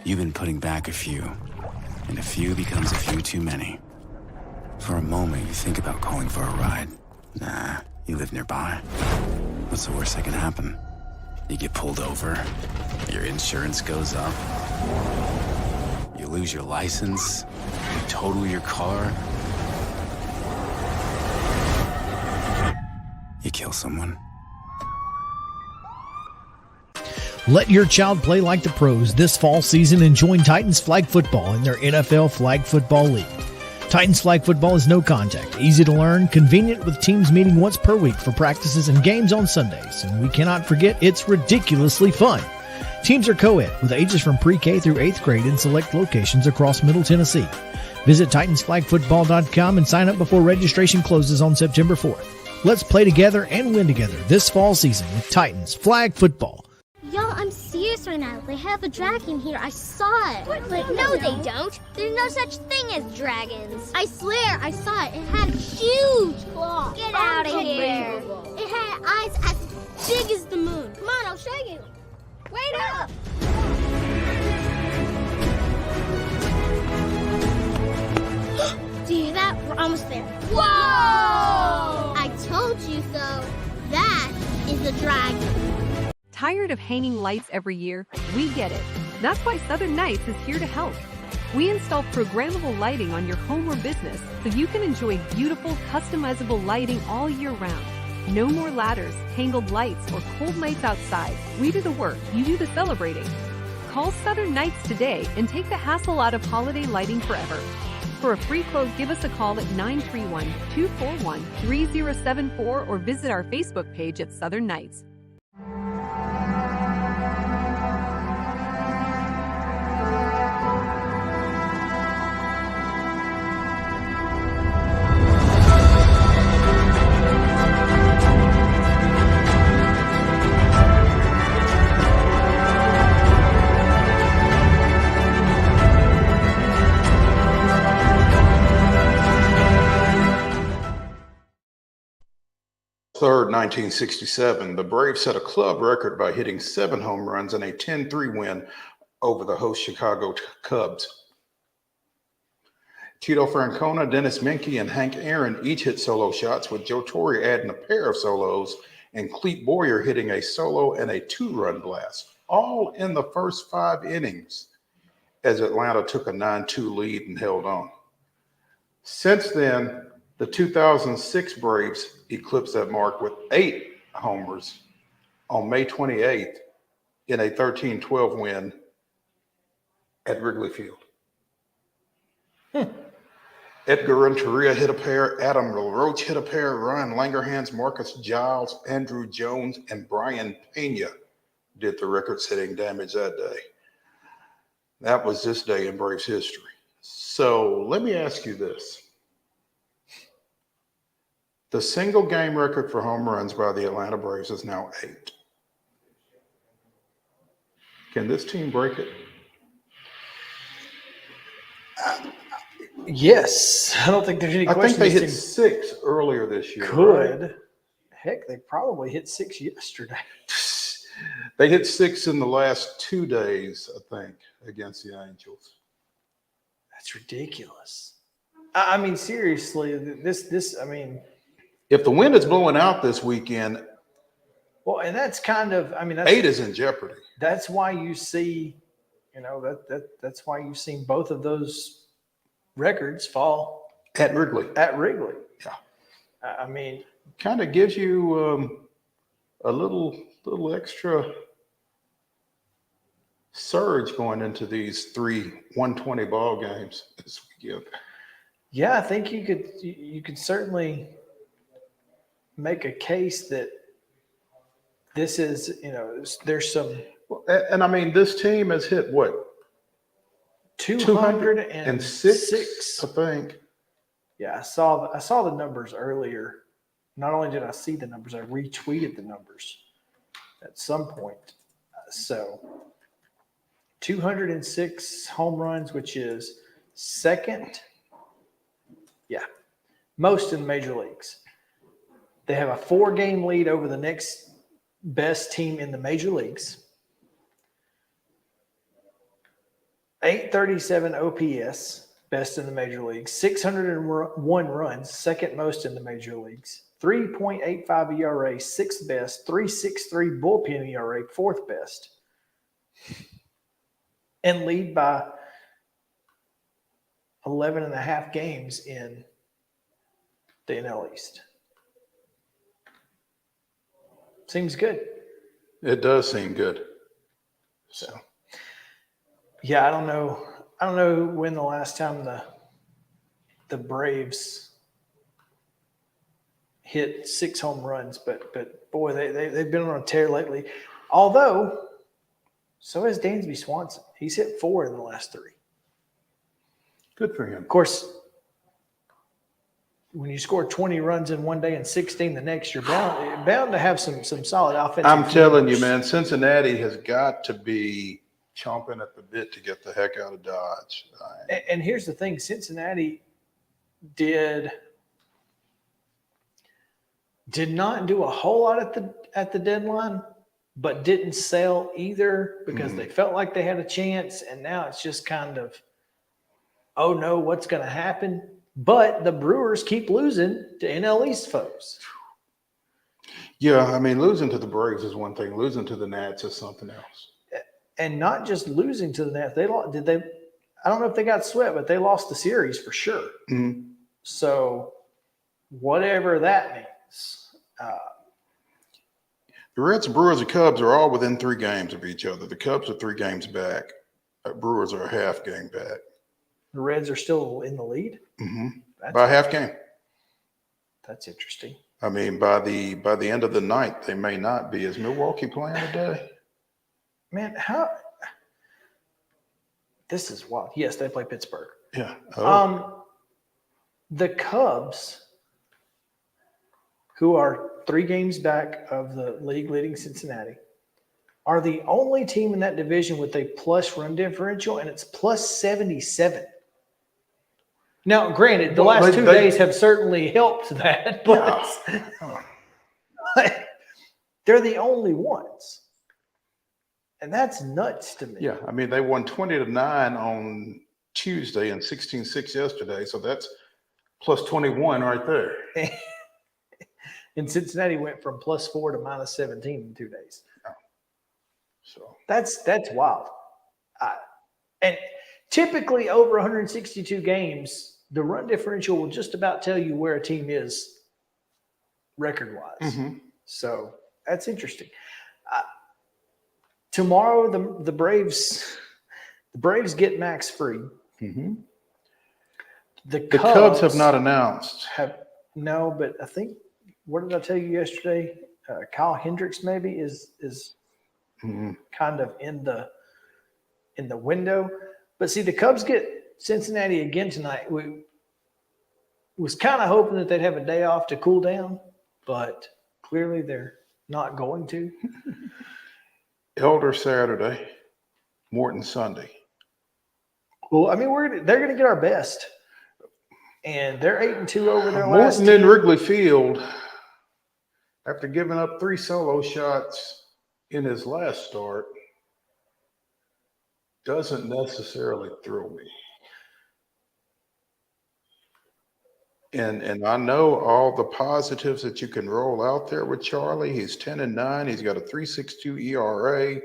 You've been putting back a few, and a few becomes a few too many. For a moment, you think about calling for a ride. Nah, you live nearby. What's the worst that can happen? You get pulled over, your insurance goes up, you lose your license, you total your car, you kill someone. Let your child play like the pros this fall season and join Titans Flag Football in their NFL Flag Football League. Titans Flag Football is no contact, easy to learn, convenient with teams meeting once per week for practices and games on Sundays. And we cannot forget it's ridiculously fun. Teams are co-ed with ages from pre-K through 8th grade in select locations across Middle Tennessee. Visit TitansFlagFootball.com and sign up before registration closes on September 4th. Let's play together and win together this fall season with Titans Flag Football. Y'all, I'm serious right now. They have a dragon here. I saw it. But no, they don't. There's no such thing as dragons. I swear, I saw it. It had huge claws. Get out of here. It had eyes as big as the moon. Come on, I'll show you. Wait up. Do you hear that? We're almost there. Whoa! I told you so. That is a dragon. Tired of hanging lights every year? We get it. That's why Southern Nights is here to help. We install programmable lighting on your home or business so you can enjoy beautiful, customizable lighting all year round. No more ladders, tangled lights, or cold nights outside. We do the work, you do the celebrating. Call Southern Nights today and take the hassle out of holiday lighting forever. For a free quote, give us a call at 931-241-3074 or visit our Facebook page at Southern Nights. Third, 1967, the Braves set a club record by hitting 7 home runs in a 10-3 win over the host Chicago Cubs. Tito Francona, Dennis Menke, and Hank Aaron each hit solo shots, with Joe Torre adding a pair of solos and Clete Boyer hitting a solo and a 2-run blast, all in the first 5 innings, as Atlanta took a 9-2 lead and held on. Since then, the 2006 Braves eclipsed that mark with 8 homers on May 28th in a 13-12 win at Wrigley Field. Edgar Renteria hit a pair, Adam LaRoche hit a pair, Ryan Langerhans, Marcus Giles, Andrew Jones, and Brian Pena did the record-setting damage that day. That was this day in Braves history. So let me ask you this. The single game record for home runs by the Atlanta Braves is now 8. Can this team break it? Yes. I don't think there's any question. I think they hit 6 earlier this year. Could. Right? Heck, they probably hit 6 yesterday. They hit 6 in the last 2 days, I think, against the Angels. That's ridiculous. I mean, seriously, I mean, if the wind is blowing out this weekend, well, and that's kind of, I mean, that's, 8 is in jeopardy. That's why you see, that's why you've seen both of those records fall at Wrigley. Yeah. I mean, kind of gives you a little extra surge going into these 3 120 ball games this weekend. Yeah, I think you could certainly make a case that this is, there's some. And I mean, this team has hit what? 206, I think. Yeah, I saw the numbers earlier. Not only did I see the numbers, I retweeted the numbers at some point. So 206 home runs, which is second, most in the major leagues. They have a 4-game lead over the next best team in the major leagues. 837 OPS, best in the major leagues. 601 runs, second most in the major leagues. 3.85 ERA, sixth best. 3.63 bullpen ERA, fourth best. And lead by 11 and a half games in the NL East. Seems good. It does seem good. So, yeah, I don't know when the last time the Braves hit 6 home runs, but boy, they've been on a tear lately. Although, so has Dansby Swanson. He's hit 4 in the last 3. Good for him. Of course, when you score 20 runs in one day and 16 the next, you're bound to have some solid offensive. I'm telling you, man, Cincinnati has got to be chomping at the bit to get the heck out of Dodge. And here's the thing: Cincinnati did not do a whole lot at the deadline, but didn't sell either because they felt like they had a chance, and now it's just kind of, oh no, what's going to happen? But the Brewers keep losing to NL East foes. Yeah, I mean, losing to the Braves is one thing. Losing to the Nats is something else. And not just losing to the Nats. I don't know if they got swept, but they lost the series for sure. Mm-hmm. So whatever that means. The Reds, Brewers, and Cubs are all within 3 games of each other. The Cubs are 3 games back. Brewers are a half game back. The Reds are still in the lead? Mm-hmm. By a half game. That's interesting. I mean, by the end of the night, they may not be. Is Milwaukee playing today? Man, this is wild. Yes, they play Pittsburgh. Yeah. The Cubs, who are 3 games back of the league leading Cincinnati, are the only team in that division with a plus run differential, and it's plus 77. Now, granted, the last 2 days have certainly helped that, but they're the only ones. And that's nuts to me. Yeah, I mean, they won 20-9 on Tuesday and 16-6 yesterday, so that's plus 21 right there. And Cincinnati went from plus 4 to minus 17 in 2 days. So that's wild. And typically over 162 games, the run differential will just about tell you where a team is record-wise. Mm-hmm. So that's interesting. Tomorrow, the Braves get Max Fried. Mm-hmm. The Cubs have not announced. No, but I think, what did I tell you yesterday? Kyle Hendricks maybe is kind of in the window. But see, the Cubs get Cincinnati again tonight. We was kind of hoping that they'd have a day off to cool down, but clearly they're not going to. Elder Saturday, Morton Sunday. Well, I mean, they're going to get our best, and they're 8-2 over their last. Morton in Wrigley Field, after giving up 3 solo shots in his last start, doesn't necessarily thrill me. And I know all the positives that you can roll out there with Charlie. He's 10-9. He's got a 3.62 ERA.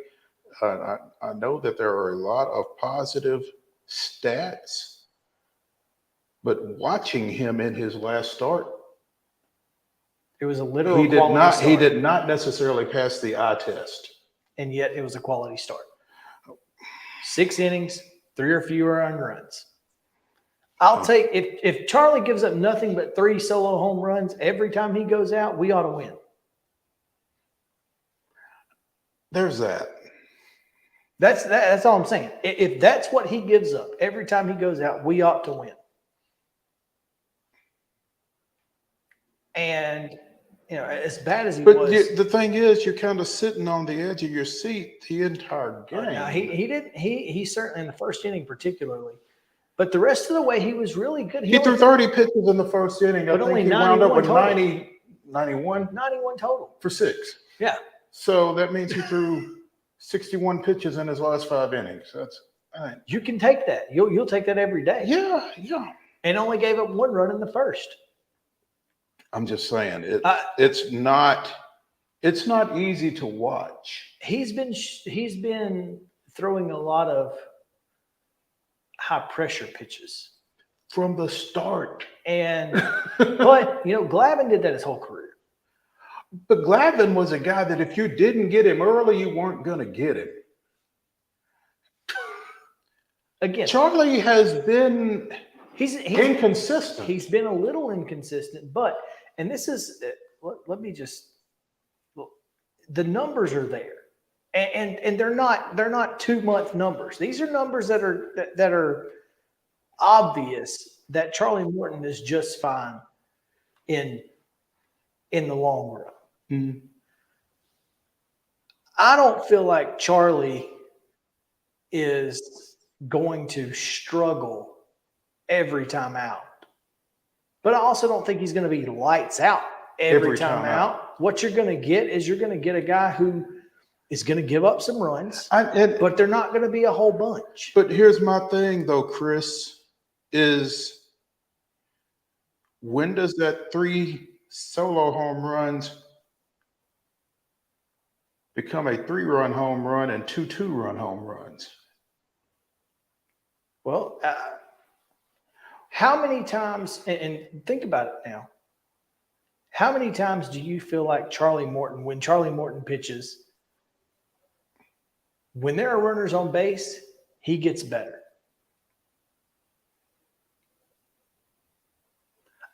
I know that there are a lot of positive stats, but watching him in his last start, it was a literal quality start. He did not necessarily pass the eye test. And yet it was a quality start. 6 innings, 3 or fewer earned runs. I'll take if Charlie gives up nothing but 3 solo home runs every time he goes out, we ought to win. There's that. That's all I'm saying. If that's what he gives up every time he goes out, we ought to win. And as bad as he was, the thing is, you're kind of sitting on the edge of your seat the entire game. He certainly in the first inning particularly, but the rest of the way he was really good. He threw 30 pitches in the first inning. I think he wound up with 91 total for 6. Yeah. So that means he threw 61 pitches in his last 5 innings. That's you can take that. You'll take that every day. Yeah. And only gave up 1 run in the first. I'm just saying it's not easy to watch. He's been throwing a lot of high pressure pitches from the start. And but Glavine did that his whole career. But Glavine was a guy that if you didn't get him early, you weren't going to get him. Again, Charlie has been he's inconsistent. He's been a little inconsistent, and this is let me just look, the numbers are there. And they're not 2-month numbers. These are numbers that are obvious that Charlie Morton is just fine in the long run. Mm-hmm. I don't feel like Charlie is going to struggle every time out, but I also don't think he's going to be lights out every time out. What you're going to get is you're going to get a guy who is going to give up some runs, but they're not going to be a whole bunch. But here's my thing, though, Chris, is when does that 3 solo home runs become a 3-run home run and 2 2-run home runs? Well, how many times, and think about it now, how many times do you feel like when Charlie Morton pitches, when there are runners on base, he gets better?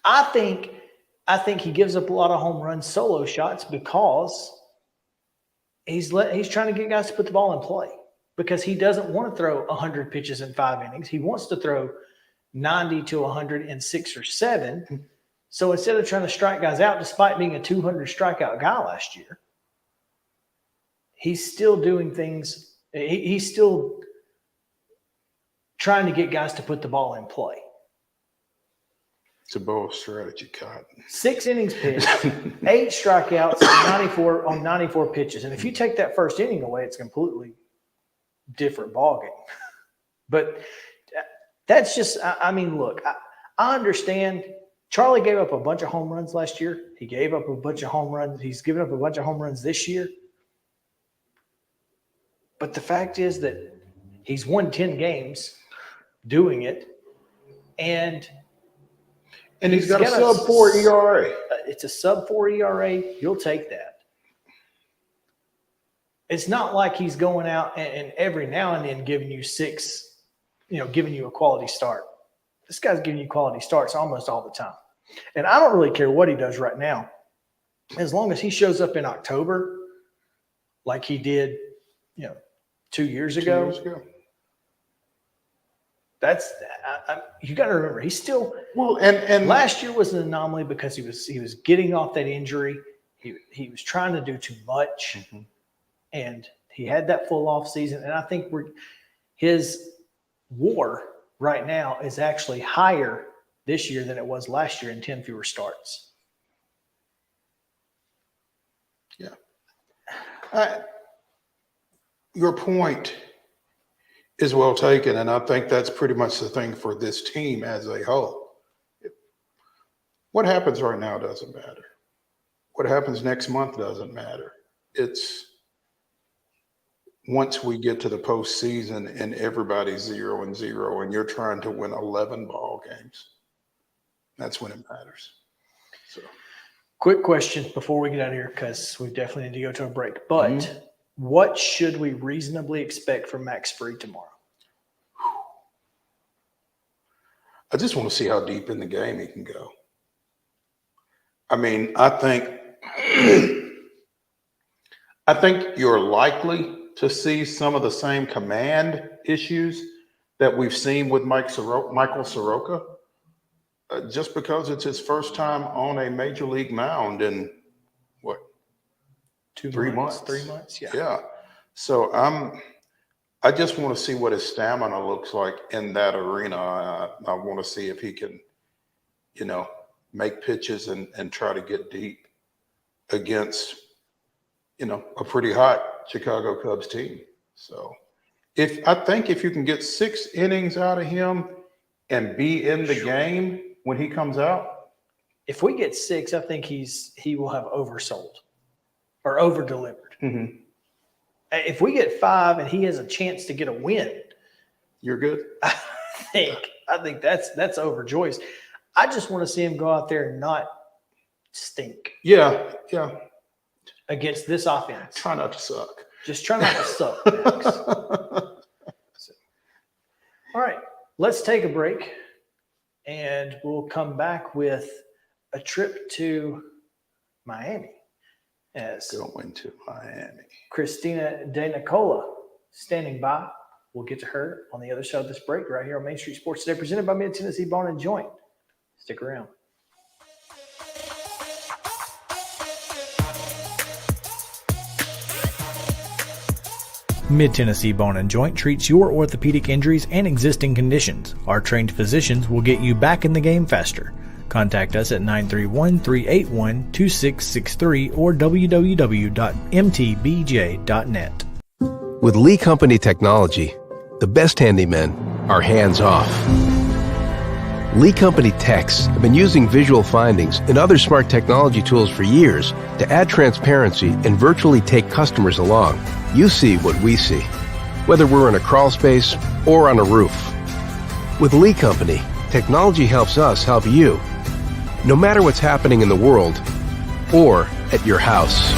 I think he gives up a lot of home run solo shots because he's trying to get guys to put the ball in play, because he doesn't want to throw 100 pitches in 5 innings. He wants to throw 90 to 100 in 6 or 7. So instead of trying to strike guys out, despite being a 200 strikeout guy last year, he's still doing things. He's still trying to get guys to put the ball in play. It's a bold strategy, Cotton. 6 innings pitched, 8 strikeouts, 94 pitches. And if you take that first inning away, it's a completely different ballgame. But that's just, look, I understand Charlie gave up a bunch of home runs last year. He gave up a bunch of home runs. He's given up a bunch of home runs this year. But the fact is that he's won 10 games doing it. And he's got a sub-4 ERA. It's a sub-4 ERA. You'll take that. It's not like he's going out and every now and then giving you 6, giving you a quality start. This guy's giving you quality starts almost all the time. And I don't really care what he does right now. As long as he shows up in October like he did, 2 years ago. 2 years ago. That's you got to remember, he's still and last year was an anomaly because he was getting off that injury. He was trying to do too much, and he had that full off season. And I think his WAR right now is actually higher this year than it was last year in 10 fewer starts. Yeah, your point is well taken, and I think that's pretty much the thing for this team as a whole. What happens right now doesn't matter. What happens next month doesn't matter. It's once we get to the postseason and everybody's 0-0 and you're trying to win 11 ball games, that's when it matters. So, quick question before we get out of here, because we definitely need to go to a break. But what should we reasonably expect from Max Fried tomorrow? I just want to see how deep in the game he can go. I mean, I think you're likely to see some of the same command issues that we've seen with Michael Soroka, just because it's his first time on a major league mound in what, 3 months? 3 months, yeah. Yeah. So I just want to see what his stamina looks like in that arena. I want to see if he can, make pitches and try to get deep against, a pretty hot Chicago Cubs team. So I think if you can get 6 innings out of him and be in the game when he comes out. If we get 6, I think he will have oversold or over delivered. Mm-hmm. If we get 5 and he has a chance to get a win, you're good. I think that's overjoyed. I just want to see him go out there and not stink. Yeah. Against this offense. Try not to suck. Just try not to suck, Max. All right, let's take a break, and we'll come back with a trip to Miami. Going to Miami. Christina DeNicola standing by. We'll get to her on the other side of this break right here on Main Street Sports Today, presented by Mid-Tennessee Bone and Joint. Stick around. Mid-Tennessee Bone and Joint treats your orthopedic injuries and existing conditions. Our trained physicians will get you back in the game faster. Contact us at 931-381-2663 or www.mtbj.net. With Lee Company technology, the best handymen are hands-off. Lee Company techs have been using visual findings and other smart technology tools for years to add transparency and virtually take customers along. You see what we see, whether we're in a crawl space or on a roof. With Lee Company, technology helps us help you, no matter what's happening in the world or at your house.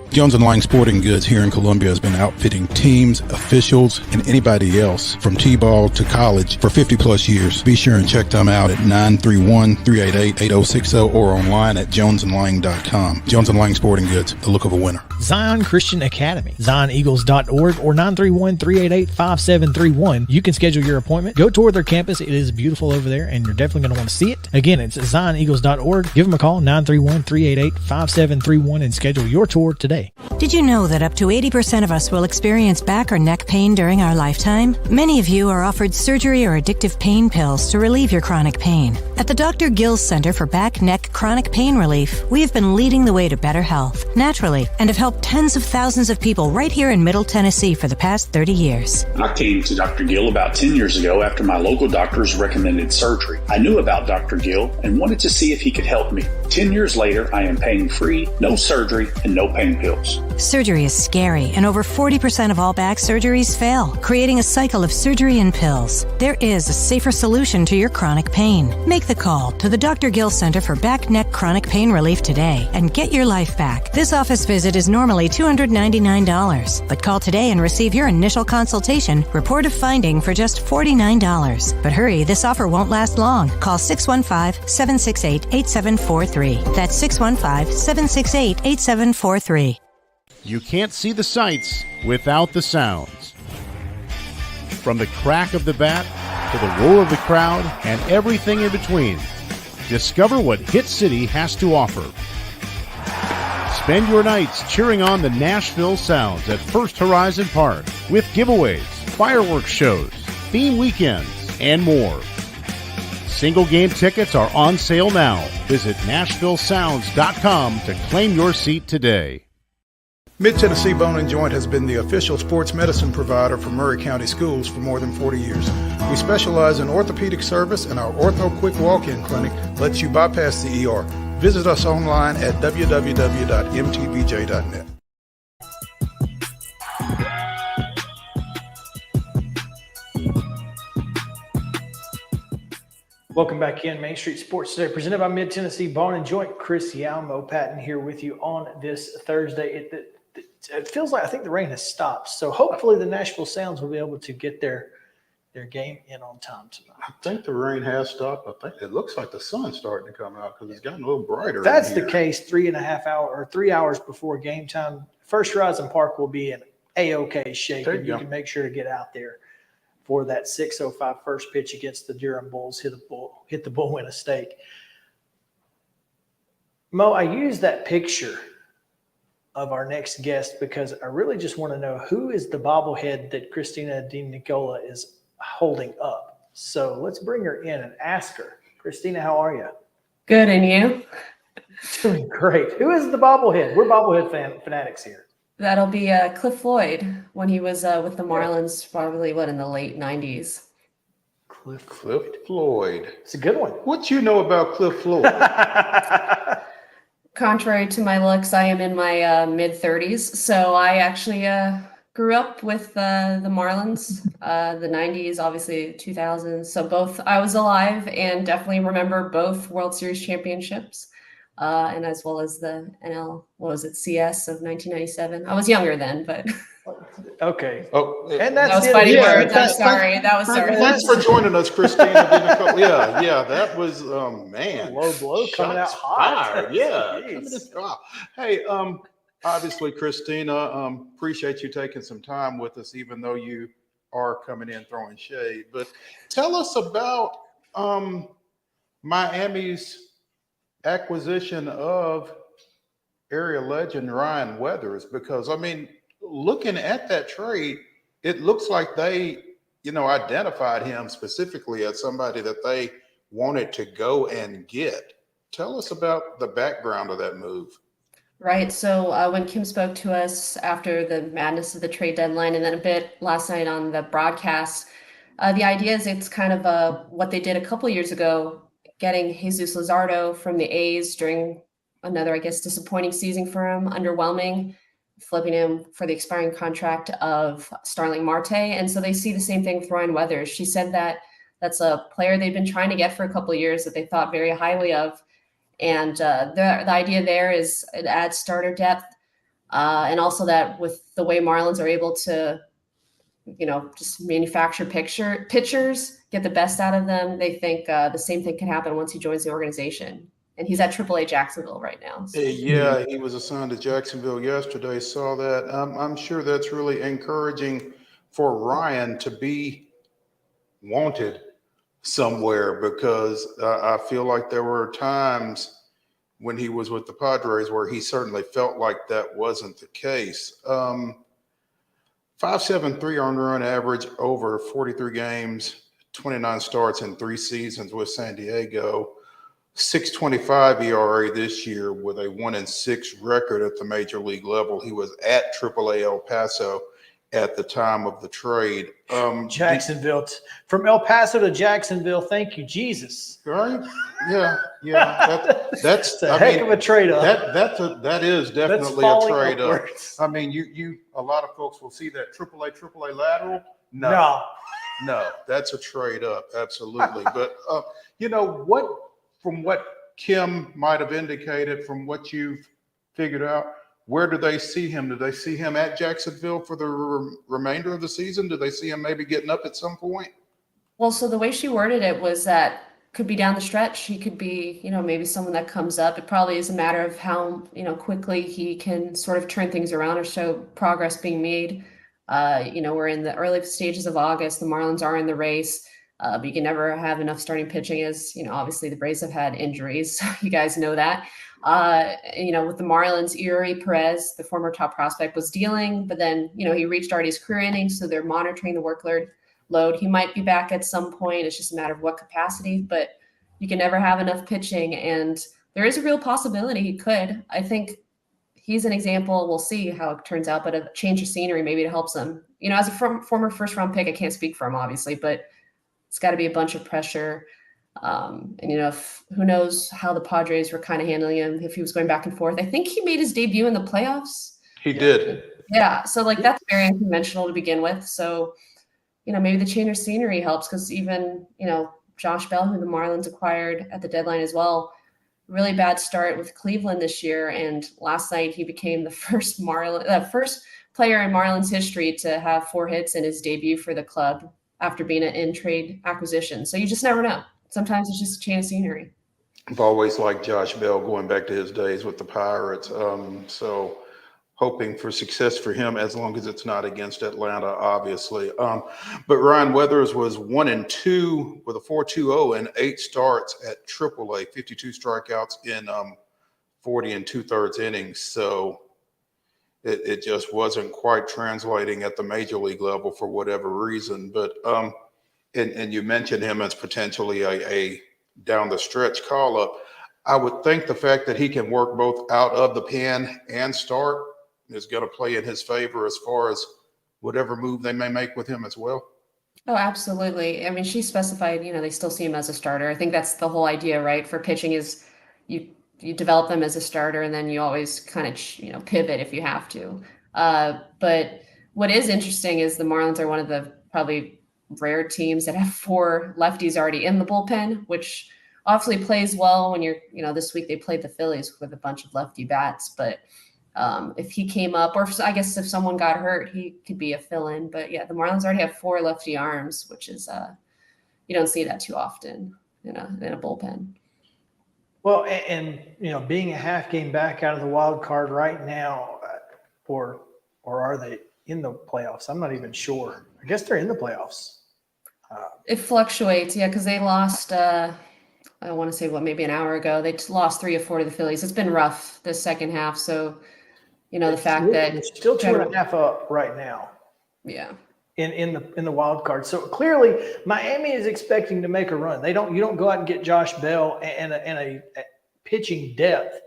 Jones & Lang Sporting Goods here in Columbia has been outfitting teams, officials, and anybody else from T-ball to college for 50 plus years. Be sure and check them out at 931-388-8060 or online at jonesandlang.com. Jones & Lang Sporting Goods, the look of a winner. Zion Christian Academy, zioneagles.org or 931-388-5731. You can schedule your appointment. Go tour their campus. It is beautiful over there, and you're definitely going to want to see it. Again, it's zioneagles.org. Give them a call, 931-388-5731, and schedule your tour today. Did you know that up to 80% of us will experience back or neck pain during our lifetime? Many of you are offered surgery or addictive pain pills to relieve your chronic pain. At the Dr. Gill's Center for Back, Neck, Chronic Pain Relief, we have been leading the way to better health, naturally, and have helped tens of thousands of people right here in Middle Tennessee for the past 30 years. I came to Dr. Gill about 10 years ago after my local doctors recommended surgery. I knew about Dr. Gill and wanted to see if he could help me. 10 years later, I am pain-free, no surgery, and no pain pills. Surgery is scary, and over 40% of all back surgeries fail, creating a cycle of surgery and pills. There is a safer solution to your chronic pain. Make the call to the Dr. Gill Center for Back, Neck, Chronic Pain Relief today and get your life back. This office visit is normally $299, but call today and receive your initial consultation, report of finding for just $49. But hurry, this offer won't last long. Call 615-768-8743. That's 615-768-8743. You can't see the sights without the sounds. From the crack of the bat to the roar of the crowd and everything in between, discover what Hit City has to offer. Spend your nights cheering on the Nashville Sounds at First Horizon Park with giveaways, fireworks shows, theme weekends, and more. Single game tickets are on sale now. Visit NashvilleSounds.com to claim your seat today. Mid-Tennessee Bone and Joint has been the official sports medicine provider for Murray County Schools for more than 40 years. We specialize in orthopedic service, and our Ortho Quick Walk-In Clinic lets you bypass the ER. Visit us online at www.mtbj.net. Welcome back in Main Street Sports Today, presented by Mid-Tennessee Bone and Joint. Chris Yao, Mo Patton here with you on this Thursday. It feels like I think the rain has stopped, so hopefully the Nashville Sounds will be able to get their their game in on time tonight. I think the rain has stopped. I think it looks like the sun's starting to come out because it's gotten a little brighter. If that's in the here. case, 3 hours before game time, First Horizon Park will be in A-OK shape. There you And you go. can make sure to get out there for that 6:05 first pitch against the Durham Bulls. Hit the bull, win a stake. Mo, I use that picture of our next guest because I really just want to know who is the bobblehead that Christina DeNICOla is holding up. So let's bring her in and ask her. Christina, how are you? Good, and you? Doing great. Who is the bobblehead? We're bobblehead fanatics here. That'll be Cliff Floyd when he was with the Marlins, probably in the late 90s. Cliff Floyd. It's a good one. What you know about Cliff Floyd? Contrary to my looks, I am in my mid-30s, so I actually grew up with the Marlins, the 90s, obviously 2000s. So both, I was alive and definitely remember both World Series championships, and as well as the CS of 1997. I was younger then, but okay. Oh, and that was fighting words. I'm sorry. Thanks for joining us, Christina. Yeah, that was man. Low blow coming out hot. Fired. Yeah, coming in hot. Hey, obviously, Christina, appreciate you taking some time with us, even though you are coming in throwing shade. But tell us about Miami's acquisition of area legend Ryan Weathers, because I mean, looking at that trade, it looks like they, identified him specifically as somebody that they wanted to go and get. Tell us about the background of that move. Right. So when Kim spoke to us after the madness of the trade deadline and then a bit last night on the broadcast, the idea is it's kind of what they did a couple years ago, getting Jesus Luzardo from the A's during another, I guess, disappointing season for him, underwhelming, flipping him for the expiring contract of Starling Marte. And so they see the same thing with Ryan Weathers. She said that that's a player they've been trying to get for a couple of years that they thought very highly of. And the idea there is it adds starter depth. And also that with the way Marlins are able to, just manufacture pitchers, get the best out of them, they think the same thing can happen once he joins the organization. And he's at AAA Jacksonville right now. So. Yeah, he was assigned to Jacksonville yesterday. Saw that. I'm sure that's really encouraging for Ryan to be wanted somewhere, because I feel like there were times when he was with the Padres where he certainly felt like that wasn't the case. 5.73 earned run average over 43 games, 29 starts in 3 seasons with San Diego. 6.25 ERA this year with a 1-6 record at the major league level. He was at AAA El Paso at the time of the trade. Jacksonville, from El Paso to Jacksonville. Thank you, Jesus. Right? Yeah. That's a heck of a trade up. That is definitely a trade up. I mean, you a lot of folks will see that AAA lateral. No, that's a trade up. Absolutely. But from what Kim might have indicated, from what you've figured out, where do they see him? Do they see him at Jacksonville for the remainder of the season? Do they see him maybe getting up at some point? Well, so the way she worded it was that could be down the stretch. He could be, maybe someone that comes up. It probably is a matter of how, quickly he can sort of turn things around or show progress being made. We're in the early stages of August. The Marlins are in the race. But you can never have enough starting pitching, as, obviously the Braves have had injuries. So you guys know that. With the Marlins, Uri Perez, the former top prospect, was dealing, but then, he reached already his career innings, so they're monitoring the workload. He might be back at some point. It's just a matter of what capacity, but you can never have enough pitching. And there is a real possibility he could. I think he's an example. We'll see how it turns out, but a change of scenery, maybe it helps him. As a former first-round pick, I can't speak for him, obviously, but it's got to be a bunch of pressure. Who knows how the Padres were kind of handling him, if he was going back and forth. I think he made his debut in the playoffs. He did. Yeah. So that's very unconventional to begin with. So, maybe the change of scenery helps, because even, Josh Bell, who the Marlins acquired at the deadline as well, really bad start with Cleveland this year. And last night he became the first player in Marlins history to have 4 hits in his debut for the club. after being an in-trade acquisition. So you just never know. Sometimes it's just a chain of scenery. I've always liked Josh Bell going back to his days with the Pirates. So hoping for success for him as long as it's not against Atlanta, obviously. But Ryan Weathers was 1-2 with a 4.20 and 8 starts at AAA, 52 strikeouts in 40 2/3 innings. So it just wasn't quite translating at the major league level for whatever reason. But and you mentioned him as potentially a down the stretch call up. I would think the fact that he can work both out of the pen and start is going to play in his favor as far as whatever move they may make with him as well. Oh, absolutely. I mean, she specified, they still see him as a starter. I think that's the whole idea, right? For pitching is you develop them as a starter and then you always kind of, pivot if you have to. But what is interesting is the Marlins are one of the probably rare teams that have 4 lefties already in the bullpen, which obviously plays well when you're, this week they played the Phillies with a bunch of lefty bats, but if he came up, or I guess if someone got hurt, he could be a fill-in. But yeah, the Marlins already have 4 lefty arms, which is you don't see that too often in a bullpen. Well, and being a half game back out of the wild card right now, or are they in the playoffs? I'm not even sure. I guess they're in the playoffs. It fluctuates, yeah, because they lost. I want to say maybe an hour ago they lost 3 of 4 to the Phillies. It's been rough this second half, so. The fact that it's still 2.5 up right now. Yeah. In the wild card. So clearly Miami is expecting to make a run. You don't go out and get Josh Bell and a pitching depth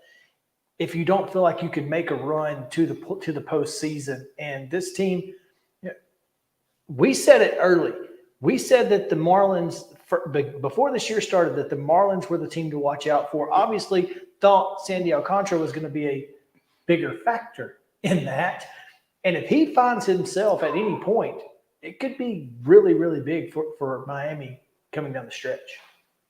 if you don't feel like you can make a run to the postseason. And this team, we said it early. We said that the Marlins, before this year started, that the Marlins were the team to watch out for. Obviously thought Sandy Alcantara was going to be a bigger factor in that. And if he finds himself at any point, it could be really, really big for Miami coming down the stretch.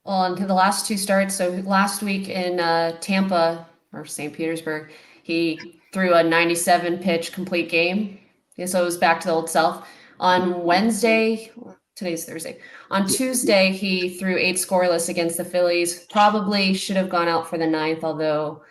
Well, and to the last 2 starts, so last week in Tampa or St. Petersburg, he threw a 97 pitch complete game. Yeah, so it was back to the old self. On Wednesday, today's Thursday. On Tuesday, he threw 8 scoreless against the Phillies. Probably should have gone out for the 9th, although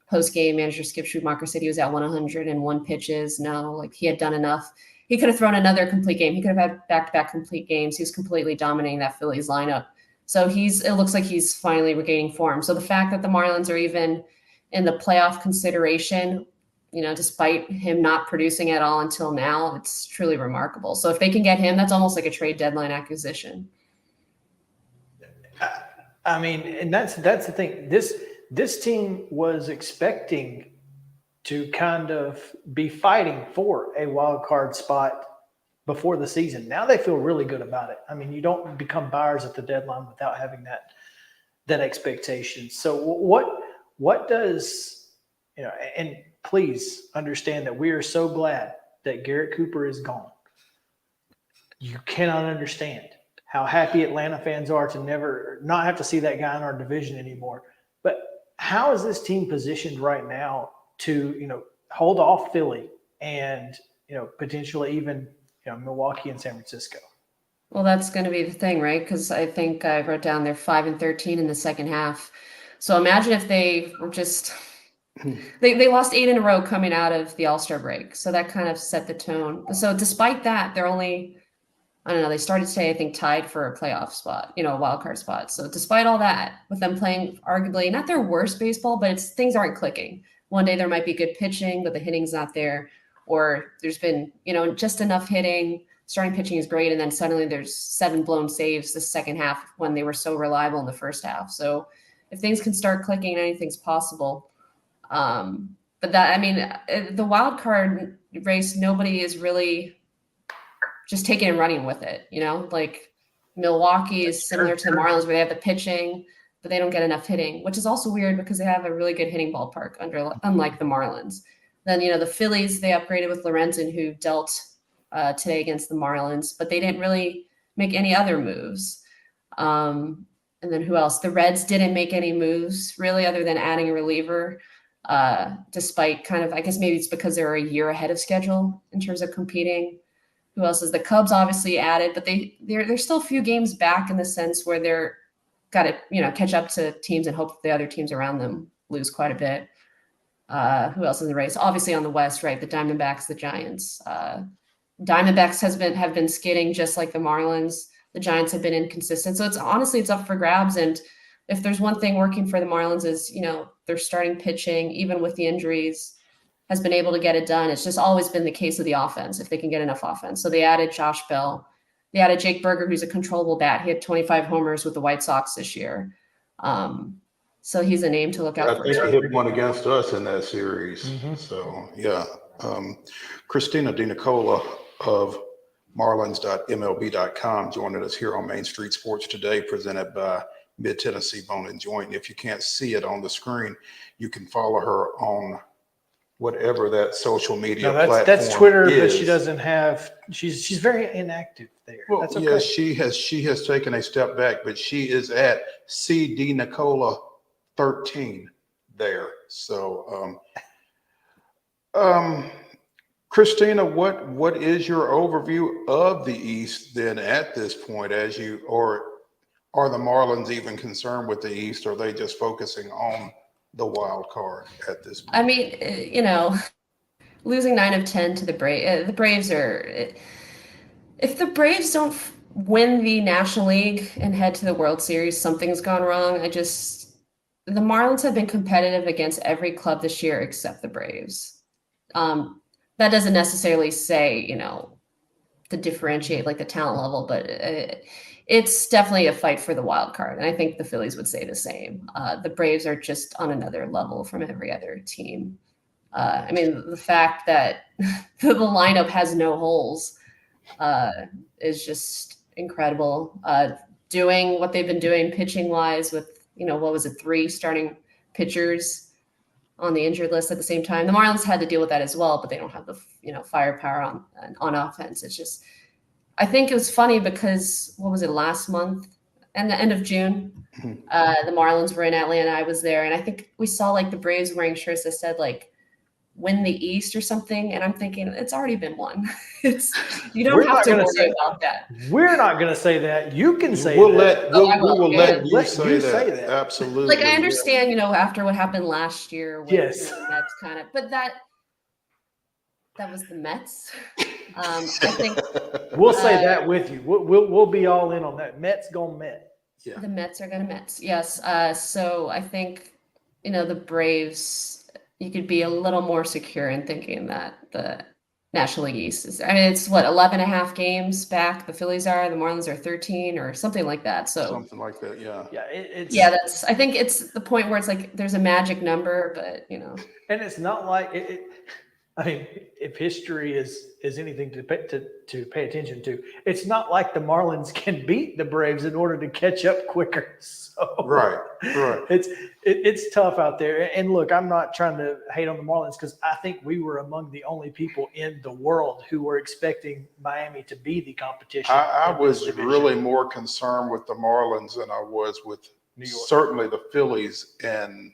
post-game manager Skip Schumacher said he was at 101 pitches. No, he had done enough. He could have thrown another complete game. He could have had back-to-back complete games. He was completely dominating that Phillies lineup. So it looks like he's finally regaining form. So the fact that the Marlins are even in the playoff consideration, despite him not producing at all until now, it's truly remarkable. So if they can get him, that's almost like a trade deadline acquisition. I mean, and that's the thing. This team was expecting to kind of be fighting for a wild card spot before the season. Now they feel really good about it. I mean, you don't become buyers at the deadline without having that expectation. So what does, and please understand that we are so glad that Garrett Cooper is gone. You cannot understand how happy Atlanta fans are to not have to see that guy in our division anymore. But how is this team positioned right now to, hold off Philly and, potentially even, Milwaukee and San Francisco? Well, that's going to be the thing, right? Because I think I wrote down they're 5-13 in the second half. So imagine if they were just they lost 8 in a row coming out of the All-Star break. So that kind of set the tone. So despite that, they're only, I don't know, they started today, I think, tied for a playoff spot, a wild card spot. So despite all that, with them playing arguably not their worst baseball, but things aren't clicking. One day there might be good pitching, but the hitting's not there. Or there's been, just enough hitting. Starting pitching is great. And then suddenly there's 7 blown saves the second half when they were so reliable in the first half. So if things can start clicking, anything's possible. But the wild card race, nobody is really just taking and running with it. Milwaukee is similar to the Marlins where they have the pitching, but they don't get enough hitting, which is also weird because they have a really good hitting ballpark unlike the Marlins. Then, the Phillies, they upgraded with Lorenzen, who dealt today against the Marlins, but they didn't really make any other moves. And then who else? The Reds didn't make any moves really other than adding a reliever, despite kind of, I guess maybe it's because they're a year ahead of schedule in terms of competing. Who else is the Cubs obviously added, but they're still a few games back in the sense where they're got to catch up to teams and hope the other teams around them lose quite a bit. Who else in the race? Obviously on the West, right? The Diamondbacks, the Giants. Diamondbacks have been skidding just like the Marlins. The Giants have been inconsistent. So it's up for grabs. And if there's one thing working for the Marlins is, their starting pitching, even with the injuries, has been able to get it done. It's just always been the case with the offense, if they can get enough offense. So they added Josh Bell. They added Jake Berger, who's a controllable bat. He had 25 homers with the White Sox this year. So he's a name to look out for. I think he hit one against us in that series. So, yeah. Christina DeNicola of Marlins.mlb.com joining us here on Main Street Sports today, presented by Mid-Tennessee Bone and Joint. And if you can't see it on the screen, you can follow her on whatever that social media platform that's Twitter, is. but she doesn't have. She's very inactive there. Well, that's okay. yes, she has taken a step back, but she is at CD Nicola 13 there. So, Christina, what is your overview of the East then at this point? Or are the Marlins even concerned with the East? Or are they just focusing on the wild card at this point? I mean, losing 9 of 10 to the Braves. The Braves are. If the Braves don't win the National League and head to the World Series, something's gone wrong. The Marlins have been competitive against every club this year except the Braves. That doesn't necessarily say, to differentiate like the talent level, but it's definitely a fight for the wild card. And I think the Phillies would say the same. The Braves are just on another level from every other team. The fact that the lineup has no holes is just incredible. Doing what they've been doing pitching wise with, 3 starting pitchers on the injured list at the same time. The Marlins had to deal with that as well, but they don't have the, firepower on offense. It's just, I think it was funny because last month and the end of June, the Marlins were in Atlanta. I was there, and I think we saw like the Braves wearing shirts that said like win the East or something. And I'm thinking it's already been won. You don't have to worry about that. We're not going to say that. You can say we'll that. We will let you say that. Absolutely. Like I understand, after what happened last year. With, yes. That's kind of, but that was the Mets. I think we'll say that with you. We'll be all in on that. Mets gonna Met. Yeah. The Mets are gonna Mets. Yes. So I think the Braves. You could be a little more secure in thinking that the National League East is. It's 11 and a half games back. The Phillies are. The Marlins are 13 or something like that. So something like that. Yeah. Yeah. That's. I think it's the point where it's like there's a magic number, but And it's not like it. If history is anything to pay attention to, it's not like the Marlins can beat the Braves in order to catch up quicker. So right. It's tough out there. And look, I'm not trying to hate on the Marlins because I think we were among the only people in the world who were expecting Miami to be the competition. I was really more concerned with the Marlins than I was with New York. Certainly the Phillies and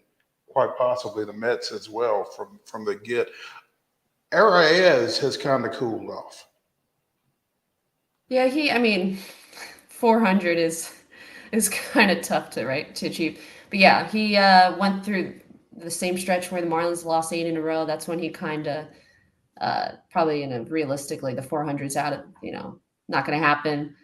quite possibly the Mets as well from the get. Arias has kind of cooled off. Yeah, 400 is kind of tough to achieve. But yeah, he went through the same stretch where the Marlins lost 8 in a row. That's when he kind of probably realistically the 400's out of not going to happen.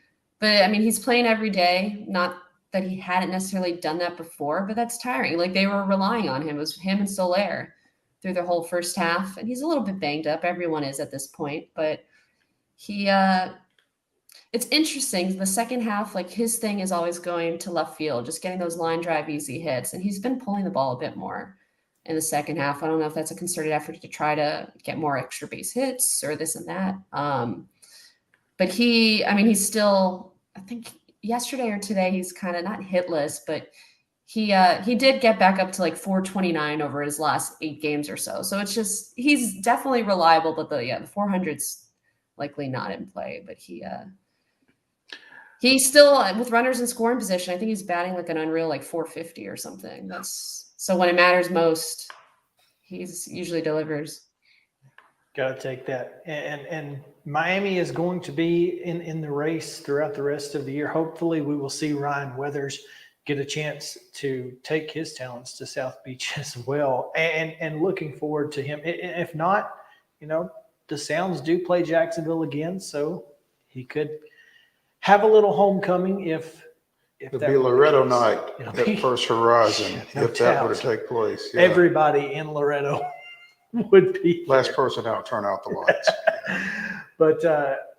But he's playing every day. Not that he hadn't necessarily done that before, but that's tiring. Like they were relying on him. It was him and Soler through the whole first half, and he's a little bit banged up. Everyone is at this point, but he it's interesting. The second half, like his thing is always going to left field, just getting those line drive easy hits, and he's been pulling the ball a bit more in the second half. I don't know if that's a concerted effort to try to get more extra base hits or this and that. But he's still, I think yesterday or today, he's kind of not hitless, but he did get back up to like 429 over his last 8 games or so. So it's just, he's definitely reliable, but the 400's likely not in play, but he's still with runners in scoring position. I think he's batting like an unreal, like 450 or something. So when it matters most, he's usually delivers. Got to take that. And Miami is going to be in the race throughout the rest of the year. Hopefully we will see Ryan Weathers get a chance to take his talents to South Beach as well. And looking forward to him. If not, the Sounds do play Jacksonville again, so he could have a little homecoming if It'll be Loretto night at First Horizon if that were to take place. Yeah. Everybody in Loretto would be last person out, turn out the lights. But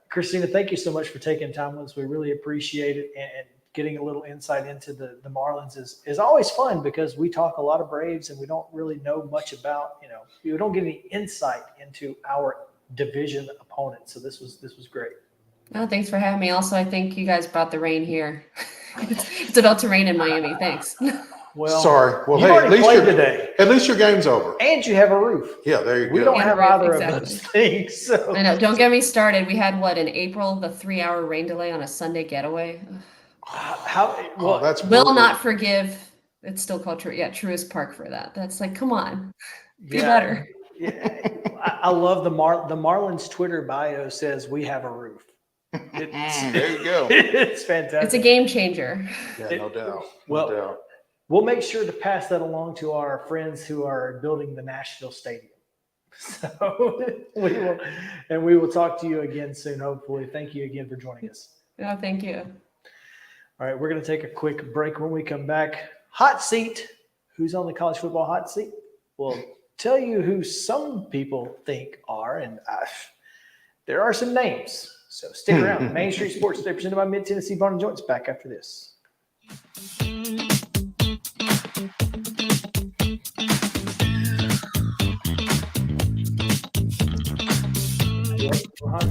Christina, thank you so much for taking time with us. We really appreciate it, and getting a little insight into the Marlins is always fun, because we talk a lot of Braves and we don't really know much about, we don't get any insight into our division opponent. So this was great. Oh, thanks for having me. Also, I think you guys brought the rain here. It's about to rain in Miami. Thanks. Well, sorry. Well, you already played today. At least your game's over. And you have a roof. Yeah, there you go. We don't have either of those things. So. I know. Don't get me started. We had in April, the 3-hour rain delay on a Sunday getaway. Well, that's will not forgive. It's still called Truist Park for that. That's like, come on, be better. Yeah, I love the Marlins Twitter bio says we have a roof. There you go. It's fantastic. It's a game changer. Yeah, no doubt. Well, no doubt. We'll make sure to pass that along to our friends who are building the Nashville Stadium. So we will talk to you again soon, hopefully. Thank you again for joining us. Yeah, thank you. All right, we're going to take a quick break. When we come back, hot seat. Who's on the college football hot seat? We'll tell you who some people think are, and there are some names. So stick around. Main Street Sports Today, presented by Mid-Tennessee Bone and Joints. Back after this.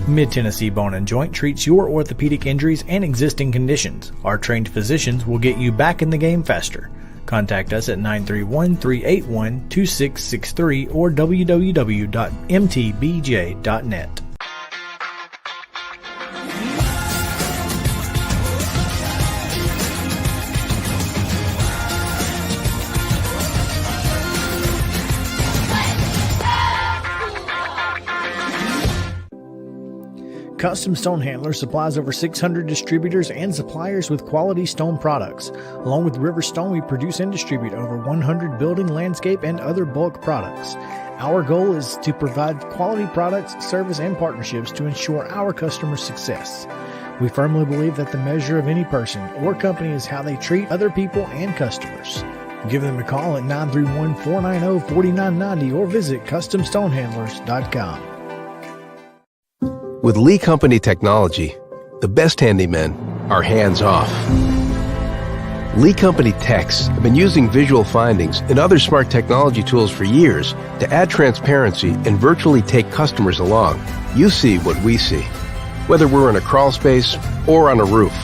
Mid-Tennessee Bone and Joint treats your orthopedic injuries and existing conditions. Our trained physicians will get you back in the game faster. Contact us at 931-381-2663 or www.mtbj.net. Custom Stone Handler supplies over 600 distributors and suppliers with quality stone products. Along with River Stone, we produce and distribute over 100 building, landscape, and other bulk products. Our goal is to provide quality products, service, and partnerships to ensure our customers' success. We firmly believe that the measure of any person or company is how they treat other people and customers. Give them a call at 931-490-4990 or visit CustomStonehandlers.com. With Lee Company technology, the best handymen are hands-off. Lee Company techs have been using visual findings and other smart technology tools for years to add transparency and virtually take customers along. You see what we see, whether we're in a crawl space or on a roof.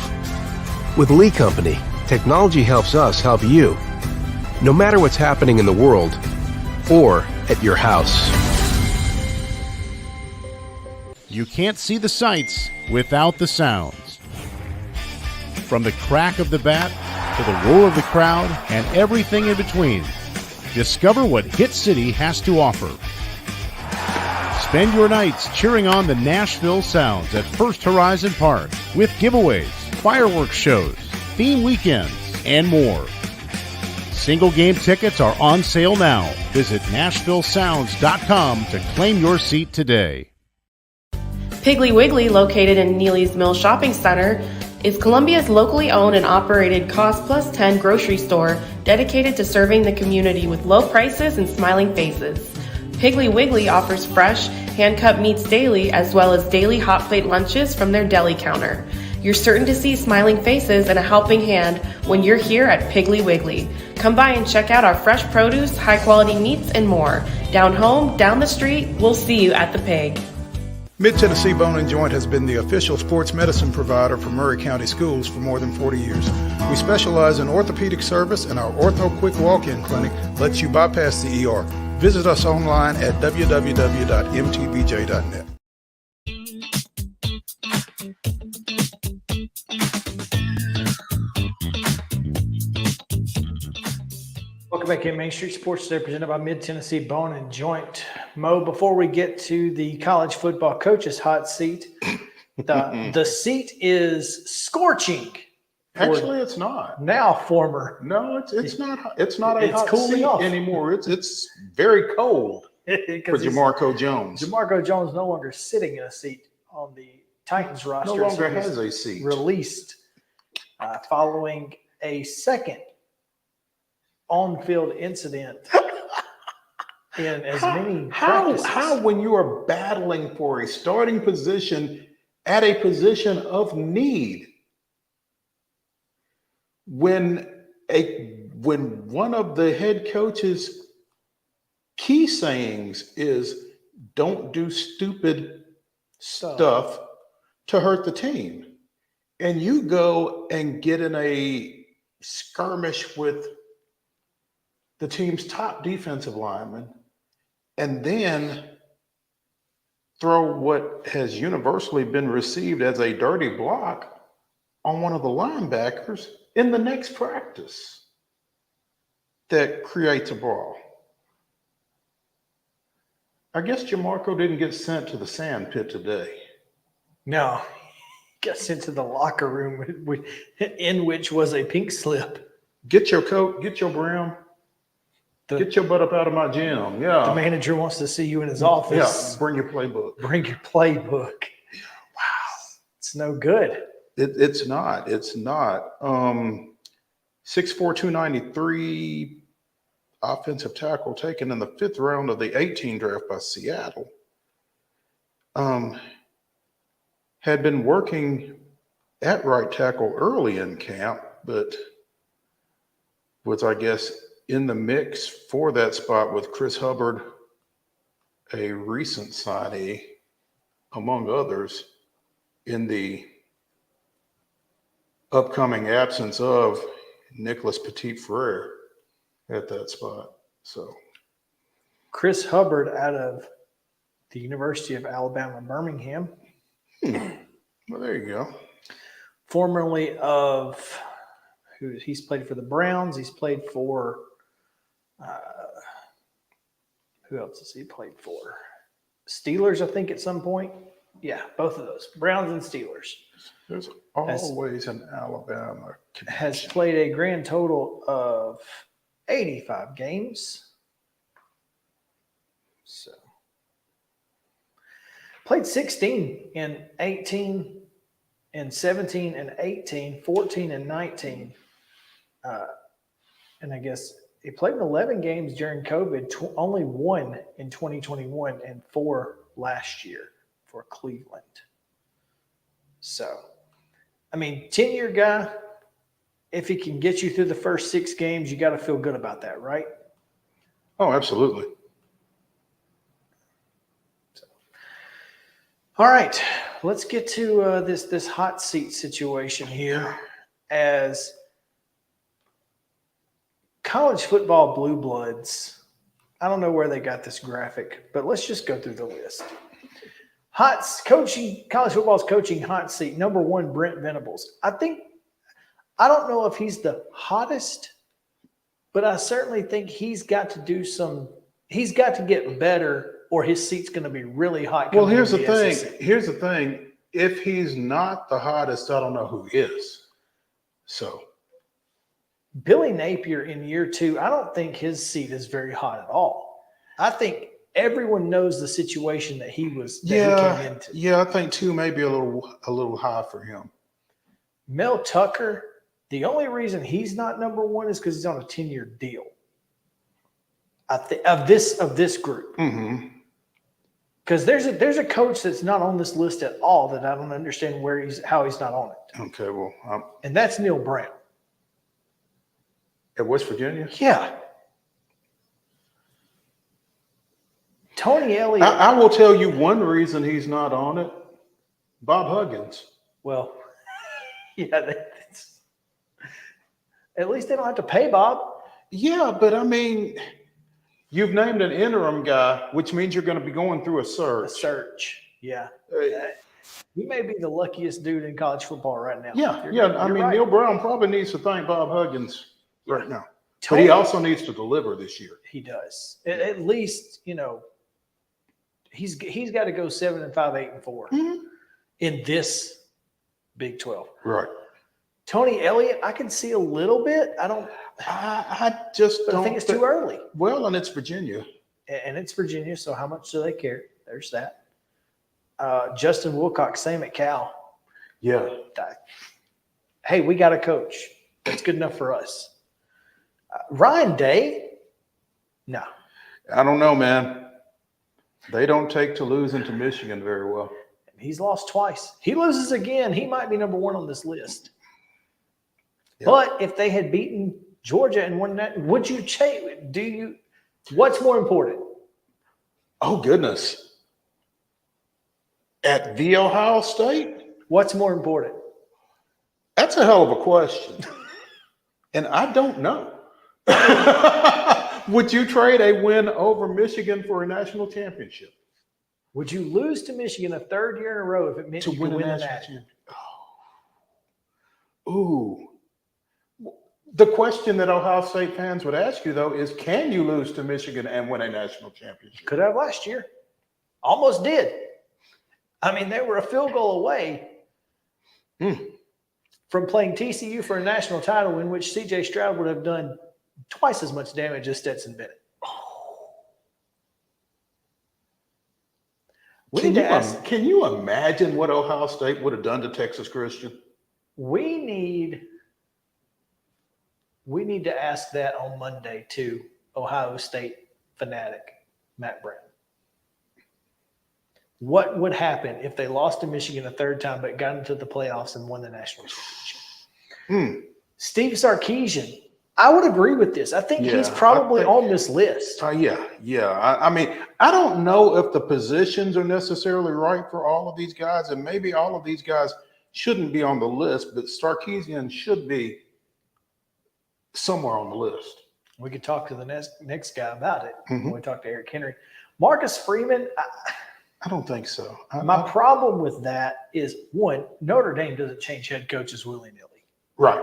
With Lee Company, technology helps us help you, no matter what's happening in the world or at your house. You can't see the sights without the sounds. From the crack of the bat to the roar of the crowd and everything in between, discover what Hit City has to offer. Spend your nights cheering on the Nashville Sounds at First Horizon Park with giveaways, fireworks shows, theme weekends, and more. Single game tickets are on sale now. Visit NashvilleSounds.com to claim your seat today. Piggly Wiggly, located in Neely's Mill Shopping Center, is Columbia's locally owned and operated Cost Plus 10 grocery store dedicated to serving the community with low prices and smiling faces. Piggly Wiggly offers fresh, hand-cut meats daily, as well as daily hot plate lunches from their deli counter. You're certain to see smiling faces and a helping hand when you're here at Piggly Wiggly. Come by and check out our fresh produce, high-quality meats, and more. Down home, down the street, we'll see you at the Pig. Mid-Tennessee Bone and Joint has been the official sports medicine provider for Murray County Schools for more than 40 years. We specialize in orthopedic service, and our Ortho Quick Walk-In Clinic lets you bypass the ER. Visit us online at www.mtbj.net. Welcome back in Main Street Sports Today, presented by Mid-Tennessee Bone and Joint. Mo, before we get to the college football coach's hot seat, the seat is scorching. Actually, it's not. Now former. No, it's not. It's not a hot cooling seat off anymore. It's very cold for Jamarco Jones. Jamarco Jones no longer sitting in a seat on the Titans roster. No longer has a seat. Released following a second on-field incident in as many practices. How when you are battling for a starting position at a position of need, when one of the head coach's key sayings is don't do stupid stuff to hurt the team, and you go and get in a skirmish with the team's top defensive lineman, and then throw what has universally been received as a dirty block on one of the linebackers in the next practice, that creates a brawl. I guess Jamarco didn't get sent to the sand pit today. No, he got sent to the locker room in which was a pink slip. Get your coat, get your brown. Get your butt up out of my gym. Yeah. The manager wants to see you in his office. Yeah. Bring your playbook. Bring your playbook. Wow. It's no good. It's not. It's not. 6'4", 293 offensive tackle taken in the 5th round of the 18 draft by Seattle. Had been working at right tackle early in camp, but was, I guess, in the mix for that spot with Chris Hubbard, a recent signee, among others, in the upcoming absence of Nicholas Petit-Frere at that spot. So Chris Hubbard out of the University of Alabama, Birmingham. Well, there you go. Formerly of he's played for the Browns. He's played for who else has he played for? Steelers, I think, at some point. Yeah, both of those, Browns and Steelers. There's always an Alabama connection. Has played a grand total of 85 games. So played 16 in 18 and 17 and 18, 14 and 19. And I guess he played in 11 games during COVID, only 1 in 2021 and 4 last year for Cleveland. So, I mean, 10-year guy, if he can get you through the first 6 games, you got to feel good about that, right? Oh, absolutely. So, all right, let's get to this hot seat situation here, as college football blue bloods. I don't know where they got this graphic, but let's just go through the list. College football's coaching hot seat. Number 1, Brent Venables. I don't know if he's the hottest, but I certainly think he's got to get better, or his seat's going to be really hot. Well, here's the thing. Here's the thing. If he's not the hottest, I don't know who is. So Billy Napier in year 2, I don't think his seat is very hot at all. I think everyone knows the situation that he came into. Yeah, I think 2 may be a little high for him. Mel Tucker, the only reason he's not number 1 is because he's on a 10-year deal. Of this group. Mm-hmm. Because there's a coach that's not on this list at all that I don't understand how he's not on it. Okay, well, and that's Neil Brown at West Virginia. Yeah. Tony Elliott. I will tell you one reason he's not on it. Bob Huggins. Well, yeah, at least they don't have to pay Bob. Yeah, but I mean, you've named an interim guy, which means you're going to be going through a search. Yeah. He may be the luckiest dude in college football right now. Yeah. I mean, right. Neil Brown probably needs to thank Bob Huggins right now. But he also needs to deliver this year. He does. At least, he's got to go 7-5, 8-4 in this Big 12. Right. Tony Elliott, I can see a little bit. I just don't think it's too early. Well, and it's Virginia. And it's Virginia, so how much do they care? There's that. Justin Wilcox, same at Cal. Yeah. Hey, we got a coach. That's good enough for us. Ryan Day? No. I don't know, man. They don't take to losing to Michigan very well. He's lost twice. He loses again, he might be number one on this list. Yep. But if they had beaten Georgia and won that, would you change? What's more important? Oh, goodness. At the Ohio State? What's more important? That's a hell of a question. And I don't know. Would you trade a win over Michigan for a national championship? Would you lose to Michigan a third year in a row if it meant you could win a national championship? Ooh. The question that Ohio State fans would ask you, though, is can you lose to Michigan and win a national championship? Could have last year. Almost did. I mean, they were a field goal away from playing TCU for a national title in which C.J. Stroud would have done twice as much damage as Stetson Bennett. Can you imagine what Ohio State would have done to Texas Christian? We need to ask that on Monday to Ohio State fanatic Matt Brown. What would happen if they lost to Michigan a third time but got into the playoffs and won the national championship? Steve Sarkisian, I would agree with this. I think he's probably on this list. Yeah. I mean, I don't know if the positions are necessarily right for all of these guys, and maybe all of these guys shouldn't be on the list, but Sarkisian should be somewhere on the list. We could talk to the next guy about it when we talk to Eric Henry. Marcus Freeman, I don't think so. My problem with that is, one, Notre Dame doesn't change head coaches willy-nilly. Right.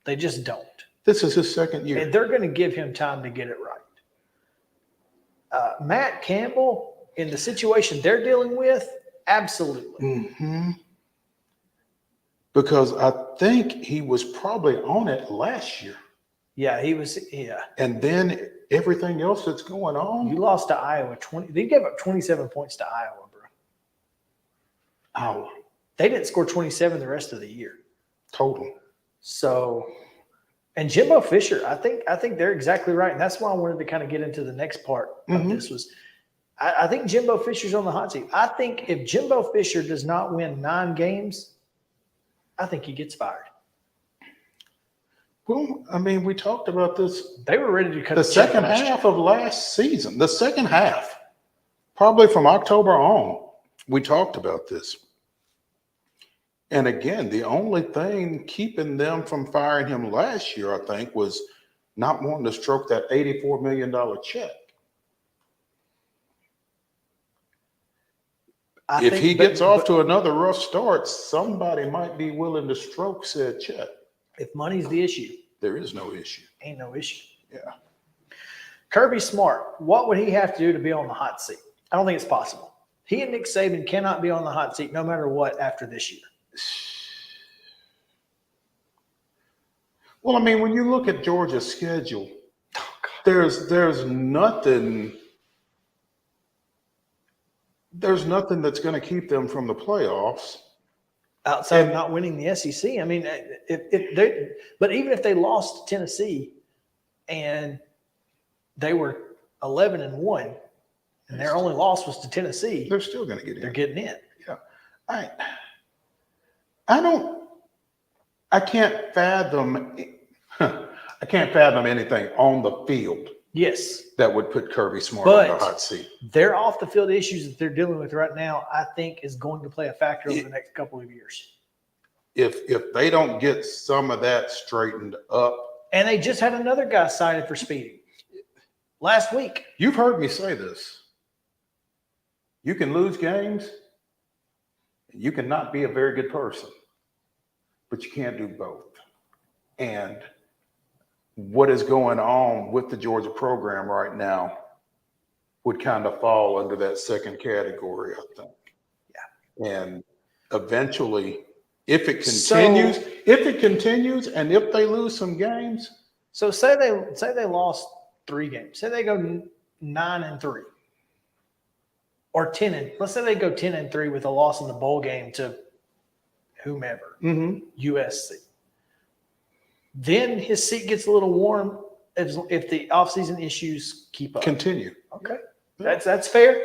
They just don't. This is his second year. And they're going to give him time to get it right. Matt Campbell, in the situation they're dealing with, absolutely. Because I think he was probably on it last year. Yeah, he was. Yeah. And then everything else that's going on. You lost to Iowa 20. They gave up 27 points to Iowa, bro. Iowa. They didn't score 27 the rest of the year. Total. So, and Jimbo Fisher, I think they're exactly right. And that's why I wanted to kind of get into the next part of this was I think Jimbo Fisher's on the hot seat. I think if Jimbo Fisher does not win 9 games, I think he gets fired. Well, I mean, we talked about this. They were ready to cut the second half of last season. The second half, probably from October on, we talked about this. And again, the only thing keeping them from firing him last year, I think, was not wanting to stroke that $84 million check. If he gets off to another rough start, somebody might be willing to stroke said check. If money's the issue. There is no issue. Ain't no issue. Yeah. Kirby Smart, what would he have to do to be on the hot seat? I don't think it's possible. He and Nick Saban cannot be on the hot seat no matter what after this year. Well, I mean, when you look at Georgia's schedule, there's nothing that's going to keep them from the playoffs. Outside of not winning the SEC. I mean, but even if they lost to Tennessee and they were 11-1 and their only loss was to Tennessee, they're still going to get in. They're getting in. Yeah. I can't fathom anything on the field. Yes. That would put Kirby Smart on the hot seat. Their off the field issues that they're dealing with right now, I think, is going to play a factor over the next couple of years. If they don't get some of that straightened up. And they just had another guy cited for speeding last week. You've heard me say this. You can lose games. You can not be a very good person, but you can't do both. And what is going on with the Georgia program right now would kind of fall under that second category, I think. Yeah. And eventually, if it continues, and if they lose some games. So say they lost 3 games. Say they go 9-3 or 10 let's say they go 10-3 with a loss in the bowl game to whomever, USC. Then his seat gets a little warm if the offseason issues keep up. Continue. Okay. That's fair.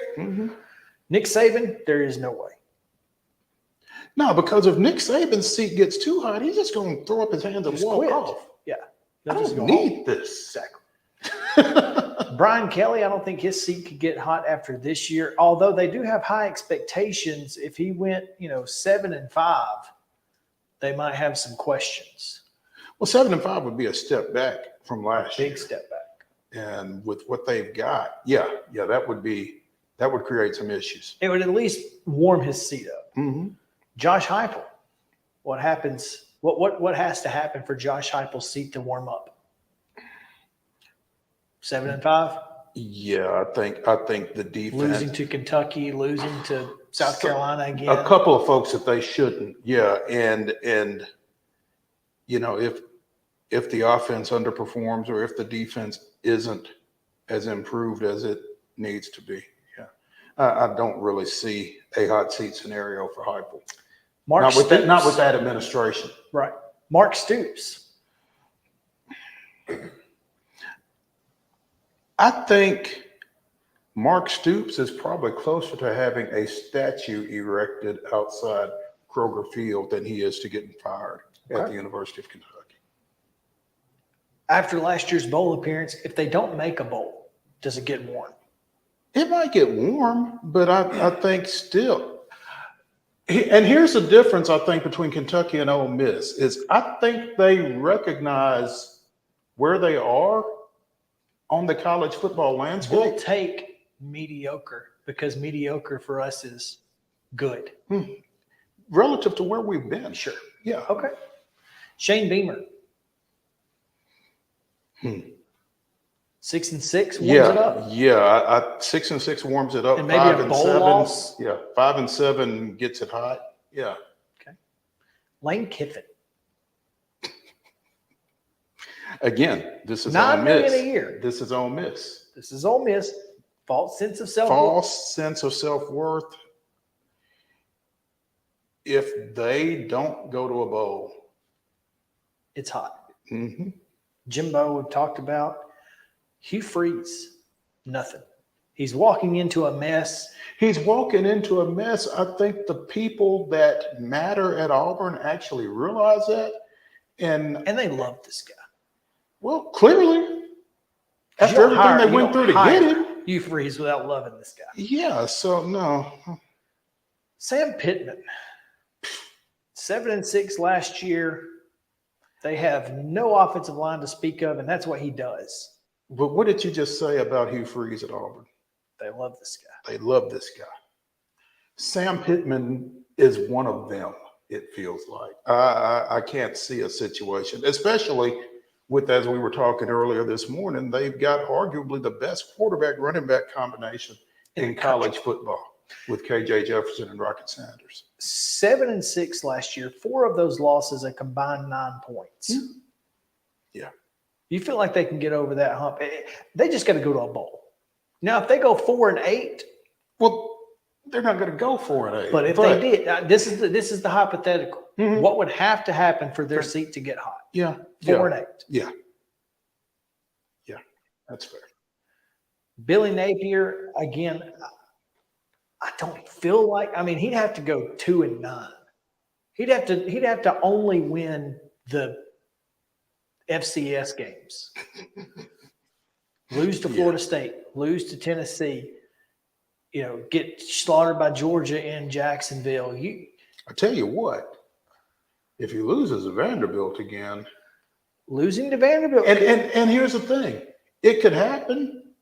Nick Saban, there is no way. No, because if Nick Saban's seat gets too hot, he's just going to throw up his hands and walk off. Yeah. I don't need this. Exactly. Brian Kelly, I don't think his seat could get hot after this year, although they do have high expectations. If he went, 7-5, they might have some questions. Well, 7-5 would be a step back from last year. Big step back. And with what they've got, that would create some issues. It would at least warm his seat up. Josh Heupel, what happens? What has to happen for Josh Heupel's seat to warm up? 7-5. Yeah, I think the defense losing to Kentucky, losing to South Carolina again. A couple of folks that they shouldn't. Yeah, and if the offense underperforms or if the defense isn't as improved as it needs to be, I don't really see a hot seat scenario for Heupel. Not with that administration. Right. Mark Stoops. I think Mark Stoops is probably closer to having a statue erected outside Kroger Field than he is to getting fired at the University of Kentucky. After last year's bowl appearance, if they don't make a bowl, does it get warm? It might get warm, but I think still. And here's the difference, I think, between Kentucky and Ole Miss is I think they recognize where they are on the college football landscape. We'll take mediocre because mediocre for us is good. Relative to where we've been. Sure. Yeah. Okay. Shane Beamer. 6-6 warms it up. Yeah. 6-6 warms it up. And maybe a bowl loss. Yeah. 5-7 gets it hot. Yeah. Okay. Lane Kiffin. Again, this is $9 Ole million Miss. a year. This is Ole Miss. This is Ole Miss. False sense of self-worth. False sense of self-worth. If they don't go to a bowl, it's hot. Jimbo, we've talked about. Hugh Freeze, nothing. He's walking into a mess. He's walking into a mess. I think the people that matter at Auburn actually realize that. And they love this guy. Well, clearly. After everything they went through to get him. Hugh Freeze without loving this guy. Yeah, so no. Sam Pittman. 7-6 last year. They have no offensive line to speak of, and that's what he does. But what did you just say about Hugh Freeze at Auburn? They love this guy. They love this guy. Sam Pittman is one of them, it feels like. I can't see a situation, especially with, as we were talking earlier this morning, they've got arguably the best quarterback running back combination in college football with KJ Jefferson and Rocket Sanders. 7-6 last year. 4 of those losses, a combined 9 points. Yeah. You feel like they can get over that hump. They just got to go to a bowl. Now, if they go 4-8, well, they're not going to go 4-8. But if they did, this is the hypothetical. What would have to happen for their seat to get hot? Yeah. 4-8. Yeah. Yeah. That's fair. Billy Napier, again, I don't feel like, he'd have to go 2-9. He'd have to only win the FCS games. Lose to Florida State, lose to Tennessee, get slaughtered by Georgia in Jacksonville. I tell you what, if he loses to Vanderbilt again. Losing to Vanderbilt. And here's the thing. It could happen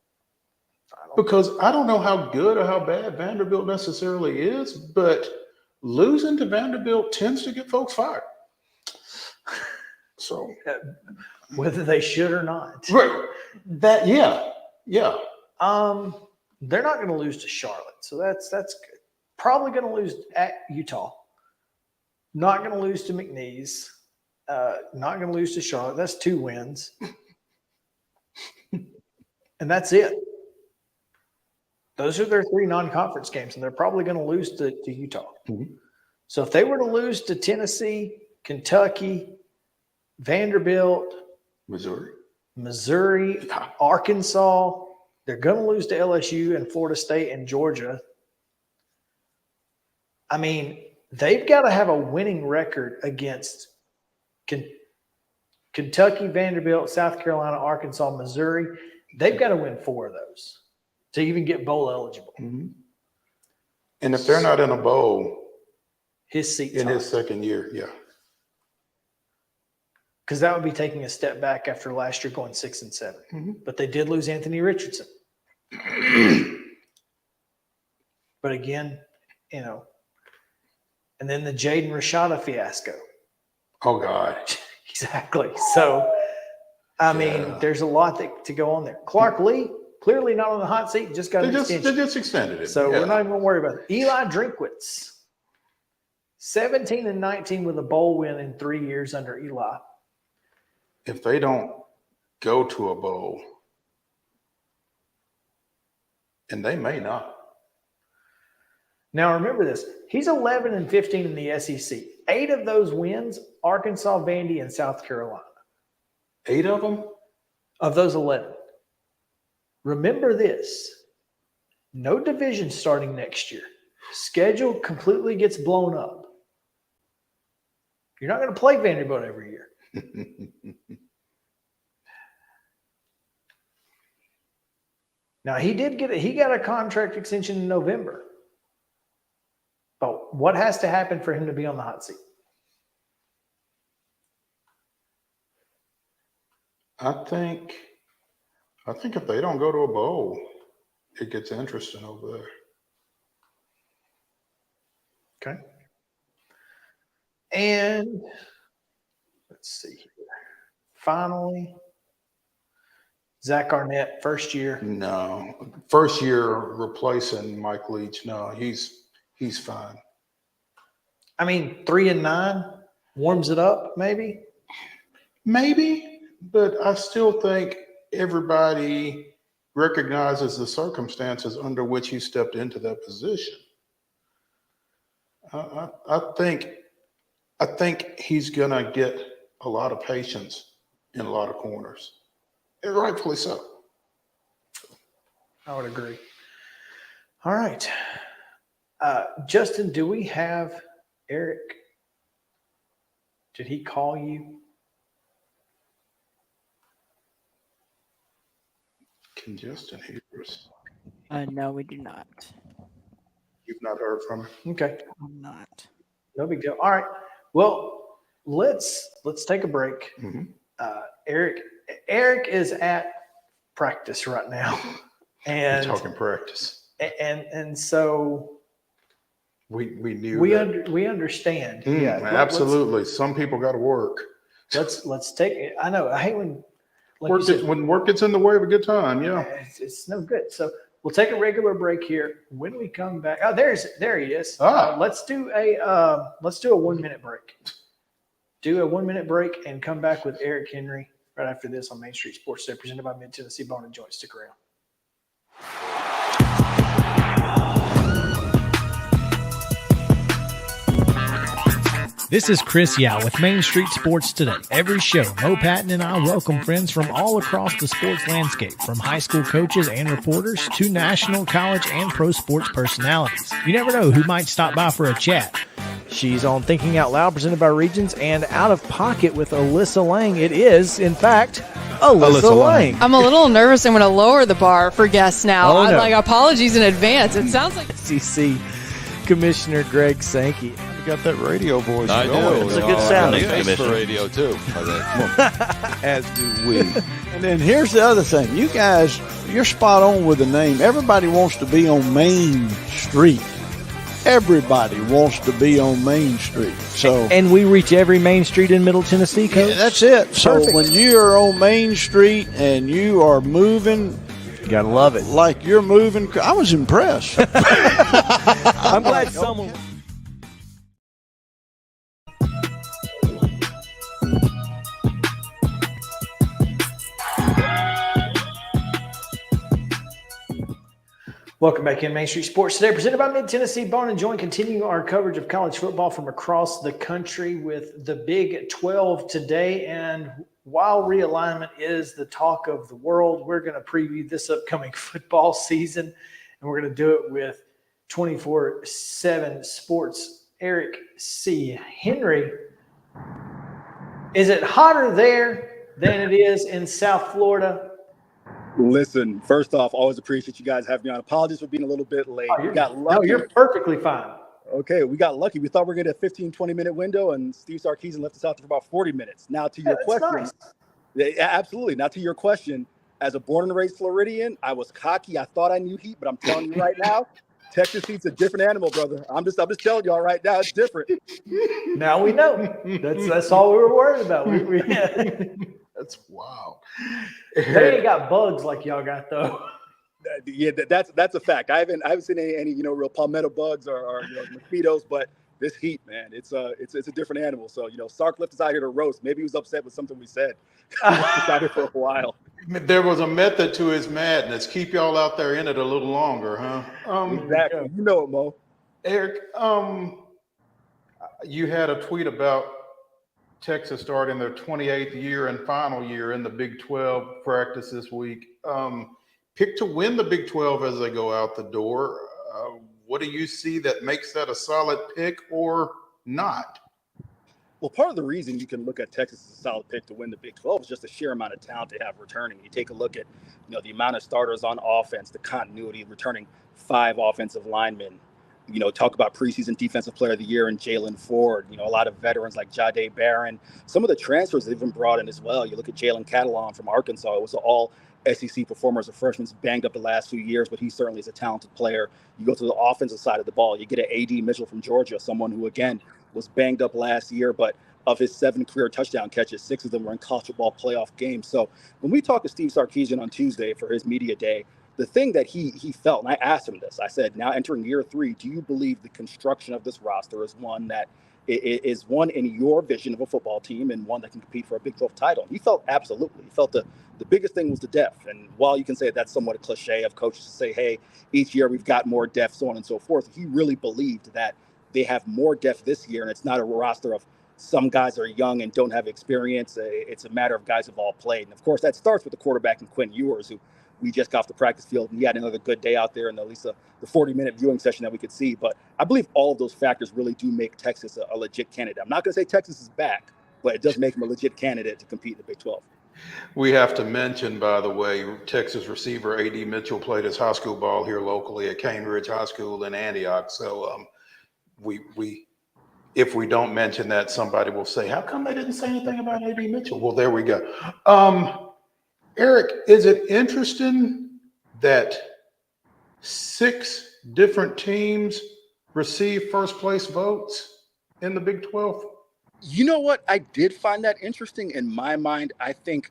because I don't know how good or how bad Vanderbilt necessarily is, but losing to Vanderbilt tends to get folks fired. So whether they should or not. right, yeah. They're not going to lose to Charlotte, so that's good. Probably going to lose at Utah. Not going to lose to McNeese. Not going to lose to Charlotte. That's 2 wins. And that's it. Those are their 3 non-conference games, and they're probably going to lose to Utah. Mm-hmm. So if they were to lose to Tennessee, Kentucky, Vanderbilt, Missouri, Arkansas, they're going to lose to LSU and Florida State and Georgia. I mean, they've got to have a winning record against Kentucky, Vanderbilt, South Carolina, Arkansas, Missouri. They've got to win 4 of those to even get bowl eligible. Mm-hmm. And if they're not in a bowl, his seat's in hot. his second year, yeah. Because that would be taking a step back after last year going 6-7. Mm-hmm. But they did lose Anthony Richardson. But again, and then the Jaden Rashada fiasco. Oh, God. Exactly. So, I mean, there's a lot to go on there. Clark Lee, clearly not on the hot seat, just got an extension. They just extended it. So we're not even going to worry about it. Eli Drinkwitz, 17-19 with a bowl win in 3 years under Eli. If they don't go to a bowl, and they may not. Now remember this: he's 11-15 in the SEC. 8 of those wins, Arkansas, Vandy, and South Carolina. 8 of them? Of those 11. Remember this: no division starting next year. Schedule completely gets blown up. You're not going to play Vanderbilt every year. Now he got a contract extension in November. But what has to happen for him to be on the hot seat? I think if they don't go to a bowl, it gets interesting over there. Okay. And let's see here. Finally, Zach Arnett, first year. No. First year replacing Mike Leach. No, he's fine. I mean, 3-9 warms it up, maybe. Maybe, but I still think everybody recognizes the circumstances under which he stepped into that position. I think he's gonna get a lot of patience in a lot of corners, and rightfully so. I would agree. All right. Justin, do we have Eric? Did he call you? Can Justin hear us? No, we do not. You've not heard from him? Okay. I'm not. No big deal. All right. Well, let's take a break. Mm-hmm. Eric is at practice right now. And we're talking practice. And so we knew we understand. Yeah, absolutely. Some people got to work. Let's take it. I know. I hate when when work gets in the way of a good time. Yeah, it's no good. So we'll take a regular break here. When we come back, there he is. Let's do a 1 minute break. Do a 1 minute break and come back with Eric Henry right after this on Main Street Sports Today, presented by Mid Tennessee Bone and Joint. Stick around. This is Chris Yao with Main Street Sports Today. Every show, Mo Patton and I welcome friends from all across the sports landscape, from high school coaches and reporters to national, college, and pro sports personalities. You never know who might stop by for a chat. She's on Thinking Out Loud, presented by Regions, and Out of Pocket with Alyssa Lang. It is, in fact, Alyssa Lang. I'm a little nervous. I'm going to lower the bar for guests now. Oh, no. Apologies in advance. It sounds like SEC Commissioner Greg Sankey. You got that radio voice. I do. It's a good sound. Thanks for radio too. As do we. And then here's the other thing. You guys, you're spot on with the name. Everybody wants to be on Main Street. Everybody wants to be on Main Street. So And we reach every main street in Middle Tennessee, Coach? yeah, that's it. So Perfect. when you are on Main Street and you are moving, You got to love it. like you're moving, I was impressed. I'm glad someone... Welcome back in Main Street Sports Today, presented by Mid-Tennessee Bone and Joint. Continue our coverage of college football from across the country with the Big 12 today. And while realignment is the talk of the world, we're going to preview this upcoming football season, and we're going to do it with 24/7 Sports. Eric C. Henry, is it hotter there than it is in South Florida? Listen, first off, always appreciate you guys having me on. Apologies for being a little bit late. We got lucky. No, you're perfectly fine. Okay, we got lucky. We thought we were going to get a 15, 20-minute window, and Steve Sarkisian left us out there for about 40 minutes. Now, to your question. Nice. Yeah, absolutely. Now, to your question, as a born and raised Floridian, I was cocky. I thought I knew heat, but I'm telling you right now, Texas heat's a different animal, brother. I'm just telling y'all right now, it's different. Now we know. That's all we were worried about. That's wild. They ain't got bugs like y'all got though. Yeah, that's a fact. I haven't seen any real palmetto bugs or mosquitoes, but this heat, man, it's a different animal. So Sark left us out here to roast. Maybe he was upset with something we said. He's out here for a while. There was a method to his madness. Keep y'all out there in it a little longer, huh? Exactly. You know it, Mo. Eric, you had a tweet about Texas starting their 28th year and final year in the Big 12 practice this week. Pick to win the Big 12 as they go out the door. What do you see that makes that a solid pick or not? Well, part of the reason you can look at Texas as a solid pick to win the Big 12 is just the sheer amount of talent they have returning. You take a look at the amount of starters on offense, the continuity, returning 5 offensive linemen. Talk about preseason defensive player of the year and Jalen Ford, a lot of veterans like Jahdae Barron, some of the transfers they've been brought in as well. You look at Jalen Catalon from Arkansas. It was all SEC performer as a freshman. He's banged up the last few years, but he certainly is a talented player. You go to the offensive side of the ball. You get an A.D. Mitchell from Georgia, someone who, again, was banged up last year, but of his 7 career touchdown catches, 6 of them were in college football playoff games. So when we talked to Steve Sarkisian on Tuesday for his media day, the thing that he felt, and I asked him this, I said, now entering year 3, do you believe the construction of this roster is one that is one in your vision of a football team and one that can compete for a Big 12 title? He felt absolutely. He felt the biggest thing was the depth. And while you can say that's somewhat a cliche of coaches to say, hey, each year we've got more depth, so on and so forth, he really believed that they have more depth this year, and it's not a roster of some guys are young and don't have experience. It's a matter of guys who've all played. And, of course, that starts with the quarterback in Quinn Ewers, who we just got off the practice field, and he had another good day out there in at least the 40-minute viewing session that we could see. But I believe all of those factors really do make Texas a legit candidate. I'm not going to say Texas is back, but it does make them a legit candidate to compete in the Big 12. We have to mention, by the way, Texas receiver A.D. Mitchell played his high school ball here locally at Cane Ridge High School in Antioch. So if we don't mention that, somebody will say, how come they didn't say anything about A.D. Mitchell? Well, there we go. Eric, is it interesting that 6 different teams receive first place votes in the Big 12? You know what? I did find that interesting. In my mind, I think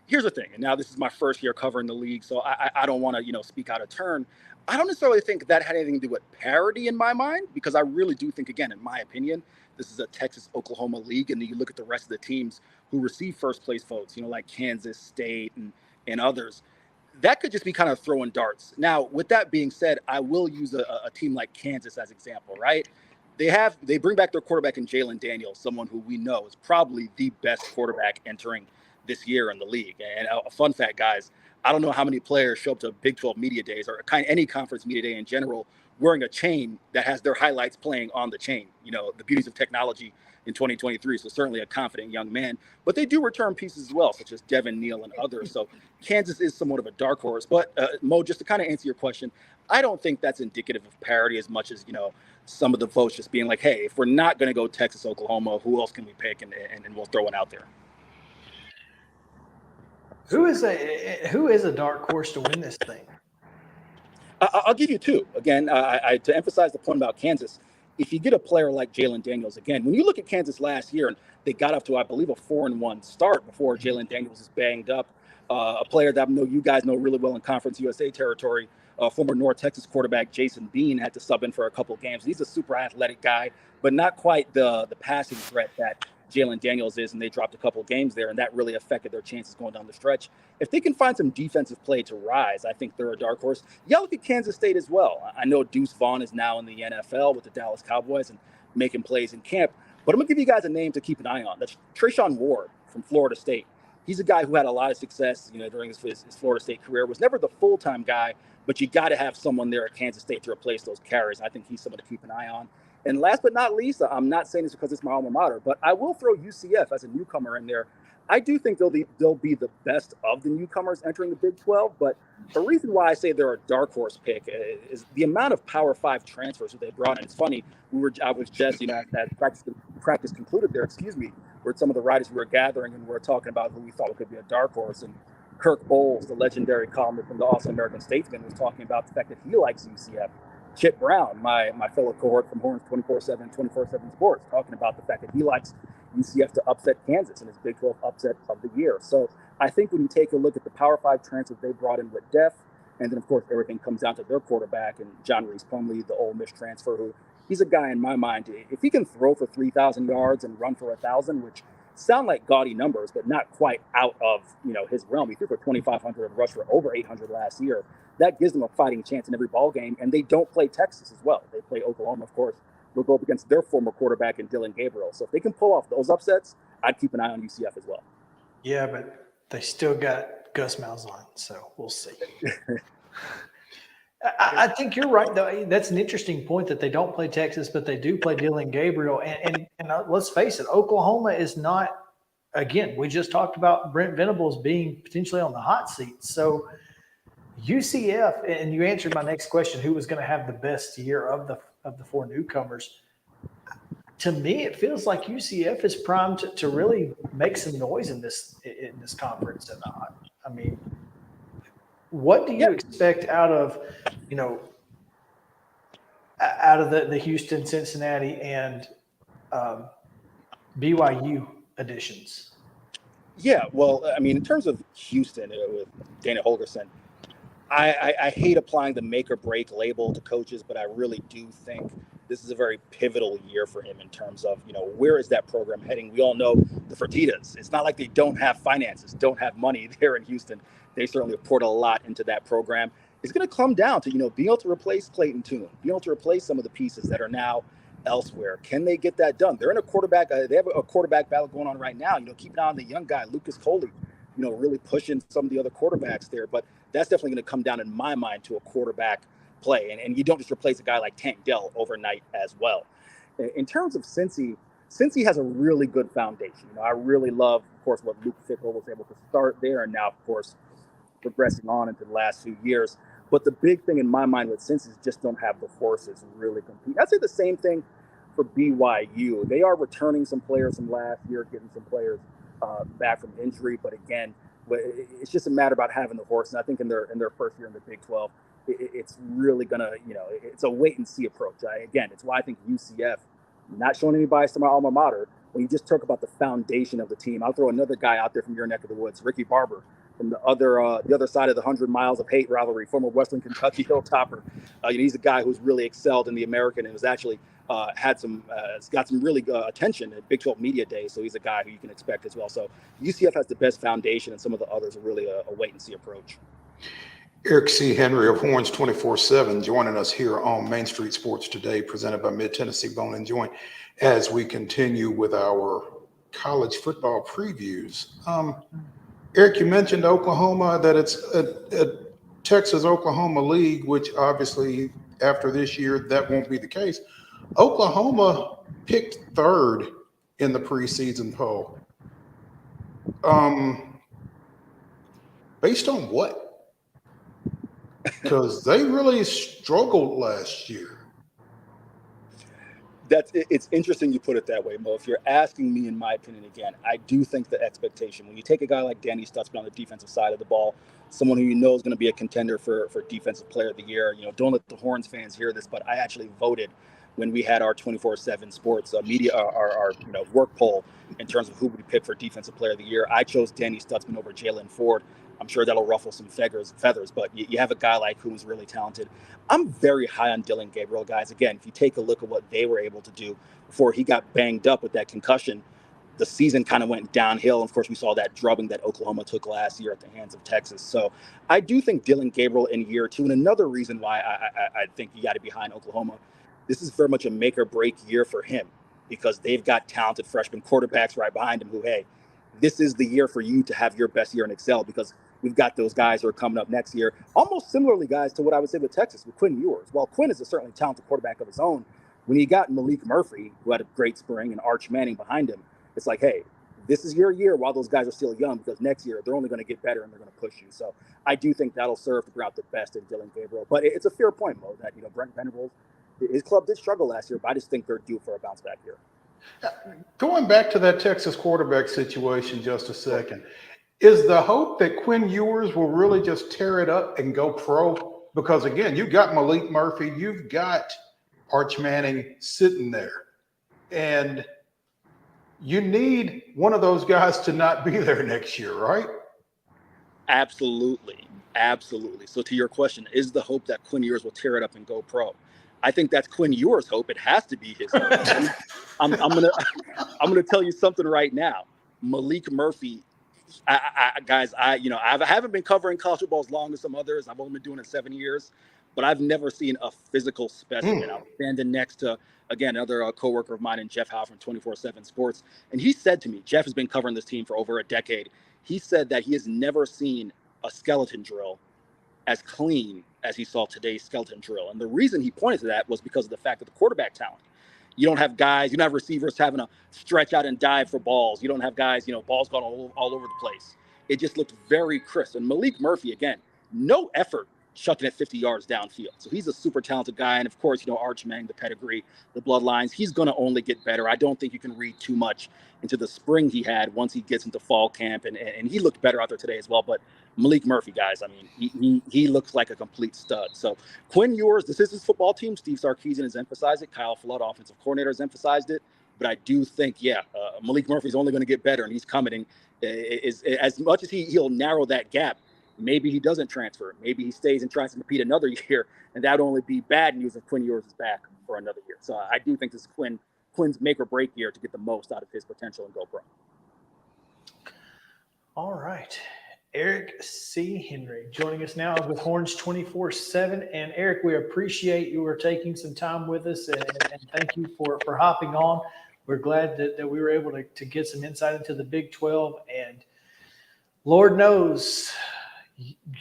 here's the thing. And now this is my first year covering the league, so I don't want to speak out of turn. I don't necessarily think that had anything to do with parity in my mind, because I really do think, again, in my opinion, this is a Texas-Oklahoma league, and then you look at the rest of the teams who receive first place votes, like Kansas State and others. That could just be kind of throwing darts. Now, with that being said, I will use a team like Kansas as example, right? They bring back their quarterback in Jalen Daniels, someone who we know is probably the best quarterback entering this year in the league. And a fun fact, guys, I don't know how many players show up to Big 12 media days or any conference media day in general wearing a chain that has their highlights playing on the chain. The beauties of technology in 2023. So certainly a confident young man, but they do return pieces as well, such as Devin Neal and others. So Kansas is somewhat of a dark horse, but Mo, just to kind of answer your question, I don't think that's indicative of parity as much as, some of the votes just being like, hey, if we're not going to go Texas, Oklahoma, who else can we pick? And we'll throw one out there. Who is a dark horse to win this thing? I'll give you two. Again, to emphasize the point about Kansas, if you get a player like Jalen Daniels, again, when you look at Kansas last year, and they got off to, I believe, a 4-1 start before Jalen Daniels is banged up, a player that I know you guys know really well in Conference USA territory, former North Texas quarterback Jason Bean had to sub in for a couple of games. He's a super athletic guy, but not quite the passing threat that Jalen Daniels is, and they dropped a couple of games there, and that really affected their chances going down the stretch. If they can find some defensive play to rise, I think they're a dark horse. Yeah, look at Kansas State as well. I know Deuce Vaughn is now in the NFL with the Dallas Cowboys and making plays in camp, but I'm going to give you guys a name to keep an eye on. That's Treshaun Ward from Florida State. He's a guy who had a lot of success, during his Florida State career, was never the full-time guy, but you got to have someone there at Kansas State to replace those carries. I think he's someone to keep an eye on. And last but not least, I'm not saying this because it's my alma mater, but I will throw UCF as a newcomer in there. I do think they'll be the best of the newcomers entering the Big 12, but the reason why I say they're a dark horse pick is the amount of Power 5 transfers that they brought in. It's funny, I was just, at practice concluded there, where some of the writers we were gathering and we were talking about who we thought could be a dark horse. And Kirk Bowles, the legendary columnist from the Awesome American Statesman, was talking about the fact that he likes UCF. Chip Brown, my fellow cohort from Horns 24/7 Sports, talking about the fact that he likes UCF to upset Kansas in his Big 12 upset of the year. So I think when you take a look at the Power 5 transfers they brought in with Def, and then, of course, everything comes down to their quarterback and John Reese Plumlee, the Ole Miss transfer, who he's a guy in my mind, if he can throw for 3,000 yards and run for 1,000, which sound like gaudy numbers, but not quite out of his realm. He threw for 2,500 and rushed for over 800 last year. That gives them a fighting chance in every ball game, and they don't play Texas as well. They play Oklahoma, of course. They'll go up against their former quarterback in Dylan Gabriel. So if they can pull off those upsets, I'd keep an eye on UCF as well. Yeah, but they still got Gus Malzahn, so we'll see. I think you're right, though. That's an interesting point that they don't play Texas, but they do play Dylan Gabriel. And let's face it, Oklahoma is not, again, we just talked about Brent Venables being potentially on the hot seat. So UCF, and you answered my next question, who was going to have the best year of the four newcomers. To me, it feels like UCF is primed to really make some noise in this conference. And I mean, what do you expect out of the Houston, Cincinnati, and BYU additions? Yeah, well, I mean, in terms of Houston with Dana Holgorsen, I hate applying the make or break label to coaches, but I really do think this is a very pivotal year for him in terms of, where is that program heading? We all know the Fertittas. It's not like they don't have finances, don't have money there in Houston. They certainly have poured a lot into that program. It's going to come down to, being able to replace Clayton Tune, being able to replace some of the pieces that are now elsewhere. Can they get that done? They're in a quarterback. They have a quarterback battle going on right now. Keep an eye on the young guy, Lucas Coley, really pushing some of the other quarterbacks there. But that's definitely going to come down, in my mind, to a quarterback play. And you don't just replace a guy like Tank Dell overnight as well. In terms of Cincy has a really good foundation. I really love, of course, what Luke Fickell was able to start there, and now, of course, progressing on into the last few years. But the big thing in my mind with Cincy is just don't have the horses really compete. I'd say the same thing for BYU. They are returning some players from last year, getting some players back from injury. But again, it's just a matter about having the horse. And I think in their first year in the Big 12, it's really going to, it's a wait and see approach. Again, it's why I think UCF, not showing any bias to my alma mater, when you just talk about the foundation of the team, I'll throw another guy out there from your neck of the woods, Ricky Barber, from the other side of the 100 miles of hate rivalry, former Western Kentucky Hilltopper. He's a guy who's really excelled in the American and was actually got some really attention at Big 12 Media Day. So he's a guy who you can expect as well. So UCF has the best foundation, and some of the others are really a wait and see approach. Eric C. Henry of Horns 24/7 joining us here on Main Street Sports Today, presented by Mid-Tennessee Bone and Joint, as we continue with our college football previews. Eric, you mentioned Oklahoma, that it's a Texas-Oklahoma league, which obviously after this year, that won't be the case. Oklahoma picked third in the preseason poll. Based on what? Because they really struggled last year. It's interesting you put it that way, Mo. If you're asking me, in my opinion, again, I do think the expectation when you take a guy like Danny Stutzman on the defensive side of the ball, someone who you know is going to be a contender for Defensive Player of the Year. Don't let the Horns fans hear this, but I actually voted when we had our 24/7 sports media, our work poll in terms of who we picked for Defensive Player of the Year. I chose Danny Stutzman over Jalen Ford. I'm sure that'll ruffle some feathers, but you have a guy like who's really talented. I'm very high on Dillon Gabriel, guys. Again, if you take a look at what they were able to do before he got banged up with that concussion, the season kind of went downhill. Of course, we saw that drubbing that Oklahoma took last year at the hands of Texas. So I do think Dillon Gabriel in year two, and another reason why I think you got to be behind Oklahoma, this is very much a make or break year for him because they've got talented freshman quarterbacks right behind him who, hey, this is the year for you to have your best year and excel because we've got those guys who are coming up next year. Almost similarly, guys, to what I would say with Texas, with Quinn Ewers. While Quinn is a certainly talented quarterback of his own, when you got Malik Murphy, who had a great spring, and Arch Manning behind him, it's like, hey, this is your year while those guys are still young because next year they're only going to get better and they're going to push you. So I do think that'll serve to bring out the best in Dillon Gabriel. But it's a fair point, Mo, that, Brent Venables, his club did struggle last year, but I just think they're due for a bounce back year. Going back to that Texas quarterback situation just a second, is the hope that Quinn Ewers will really just tear it up and go pro? Because again, you've got Malik Murphy, you've got Arch Manning sitting there, and you need one of those guys to not be there next year, right? Absolutely. So to your question, is the hope that Quinn Ewers will tear it up and go pro? I think that's Quinn Ewers' hope. It has to be his hope. I'm gonna tell you something right now. Malik Murphy, I haven't been covering college football as long as some others. I've only been doing it 7 years, but I've never seen a physical specimen. I was standing next to, again, another coworker of mine, and Jeff Howe from 24/7 Sports, and he said to me, Jeff has been covering this team for over a decade. He said that he has never seen a skeleton drill as clean as he saw today's skeleton drill. And the reason he pointed to that was because of the fact of the quarterback talent. You don't have guys, you don't have receivers having to stretch out and dive for balls. You don't have guys, balls going all over the place. It just looked very crisp. And Malik Murphy, again, no effort chucking it 50 yards downfield. So he's a super talented guy. And of course, Arch Manning, the pedigree, the bloodlines, he's going to only get better. I don't think you can read too much into the spring he had once he gets into fall camp. And he looked better out there today as well. But Malik Murphy, guys, I mean, he looks like a complete stud. So Quinn Ewers, this is his football team. Steve Sarkisian has emphasized it. Kyle Flood, offensive coordinator, has emphasized it. But I do think, Malik Murphy's only going to get better, and he's coming. As much as he'll narrow that gap, maybe he doesn't transfer. Maybe he stays and tries to compete another year, and that would only be bad news if Quinn Ewers is back for another year. So I do think this is Quinn's make or break year to get the most out of his potential and go pro. All right. Eric C. Henry joining us now with Horns 24/7. And Eric, we appreciate you taking some time with us, and thank you for hopping on. We're glad that we were able to get some insight into the Big 12. And Lord knows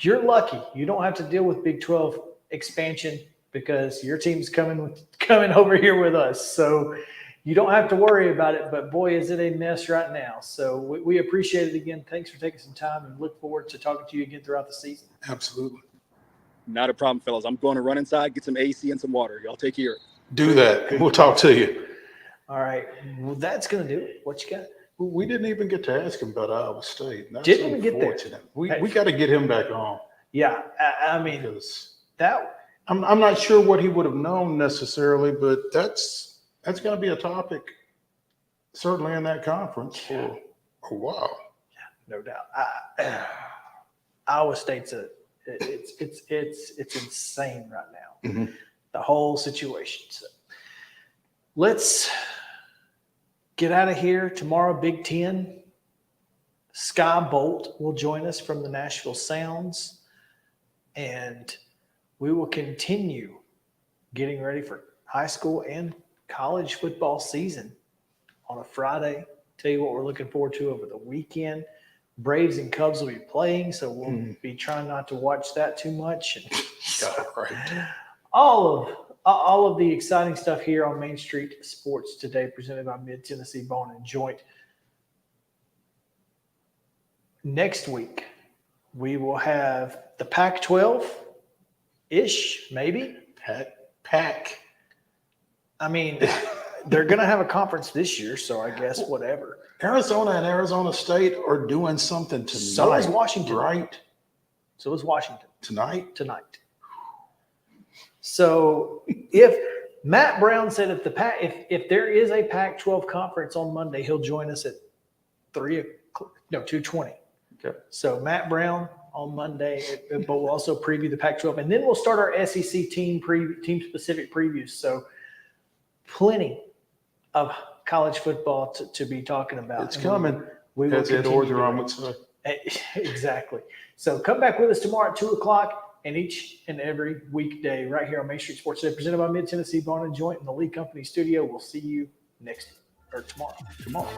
you're lucky. You don't have to deal with Big 12 expansion because your team's coming over here with us. So you don't have to worry about it, but boy, is it a mess right now. So we appreciate it again. Thanks for taking some time, and look forward to talking to you again throughout the season. Absolutely. Not a problem, fellas. I'm going to run inside, get some AC and some water. Y'all take care. Do that. We'll talk to you. All right. Well, that's going to do it. What you got? We didn't even get to ask him about Iowa State. That's didn't even get there. We got to get him back on. Yeah. I mean, I'm not sure what he would have known necessarily, but that's going to be a topic certainly in that conference for a while. Yeah, no doubt. Iowa State's it's insane right now. Mm-hmm. The whole situation. So let's get out of here. Tomorrow, Big Ten. Sky Bolt will join us from the Nashville Sounds, and we will continue getting ready for high school and college football season on a Friday. Tell you what we're looking forward to over the weekend. Braves and Cubs will be playing, so we'll be trying not to watch that too much. Right. All of the exciting stuff here on Main Street Sports today, presented by Mid-Tennessee Bone and Joint. Next week, we will have the Pac-12-ish, maybe. Pac. I mean, they're going to have a conference this year, so I guess whatever. Arizona and Arizona State are doing something tonight. So is Washington. Right? So is Washington. Tonight? Tonight. So if Matt Brown said if there is a Pac-12 conference on Monday, he'll join us at 2:20. Okay. So Matt Brown on Monday, but we'll also preview the Pac-12, and then we'll start our SEC team-specific previews. So plenty of college football to be talking about. It's coming. We will As Ed Orgeron would say. Exactly. So come back with us tomorrow at 2:00 and each and every weekday right here on Main Street Sports Today, presented by Mid-Tennessee Bone and Joint in the Lee Company studio. We'll see you tomorrow.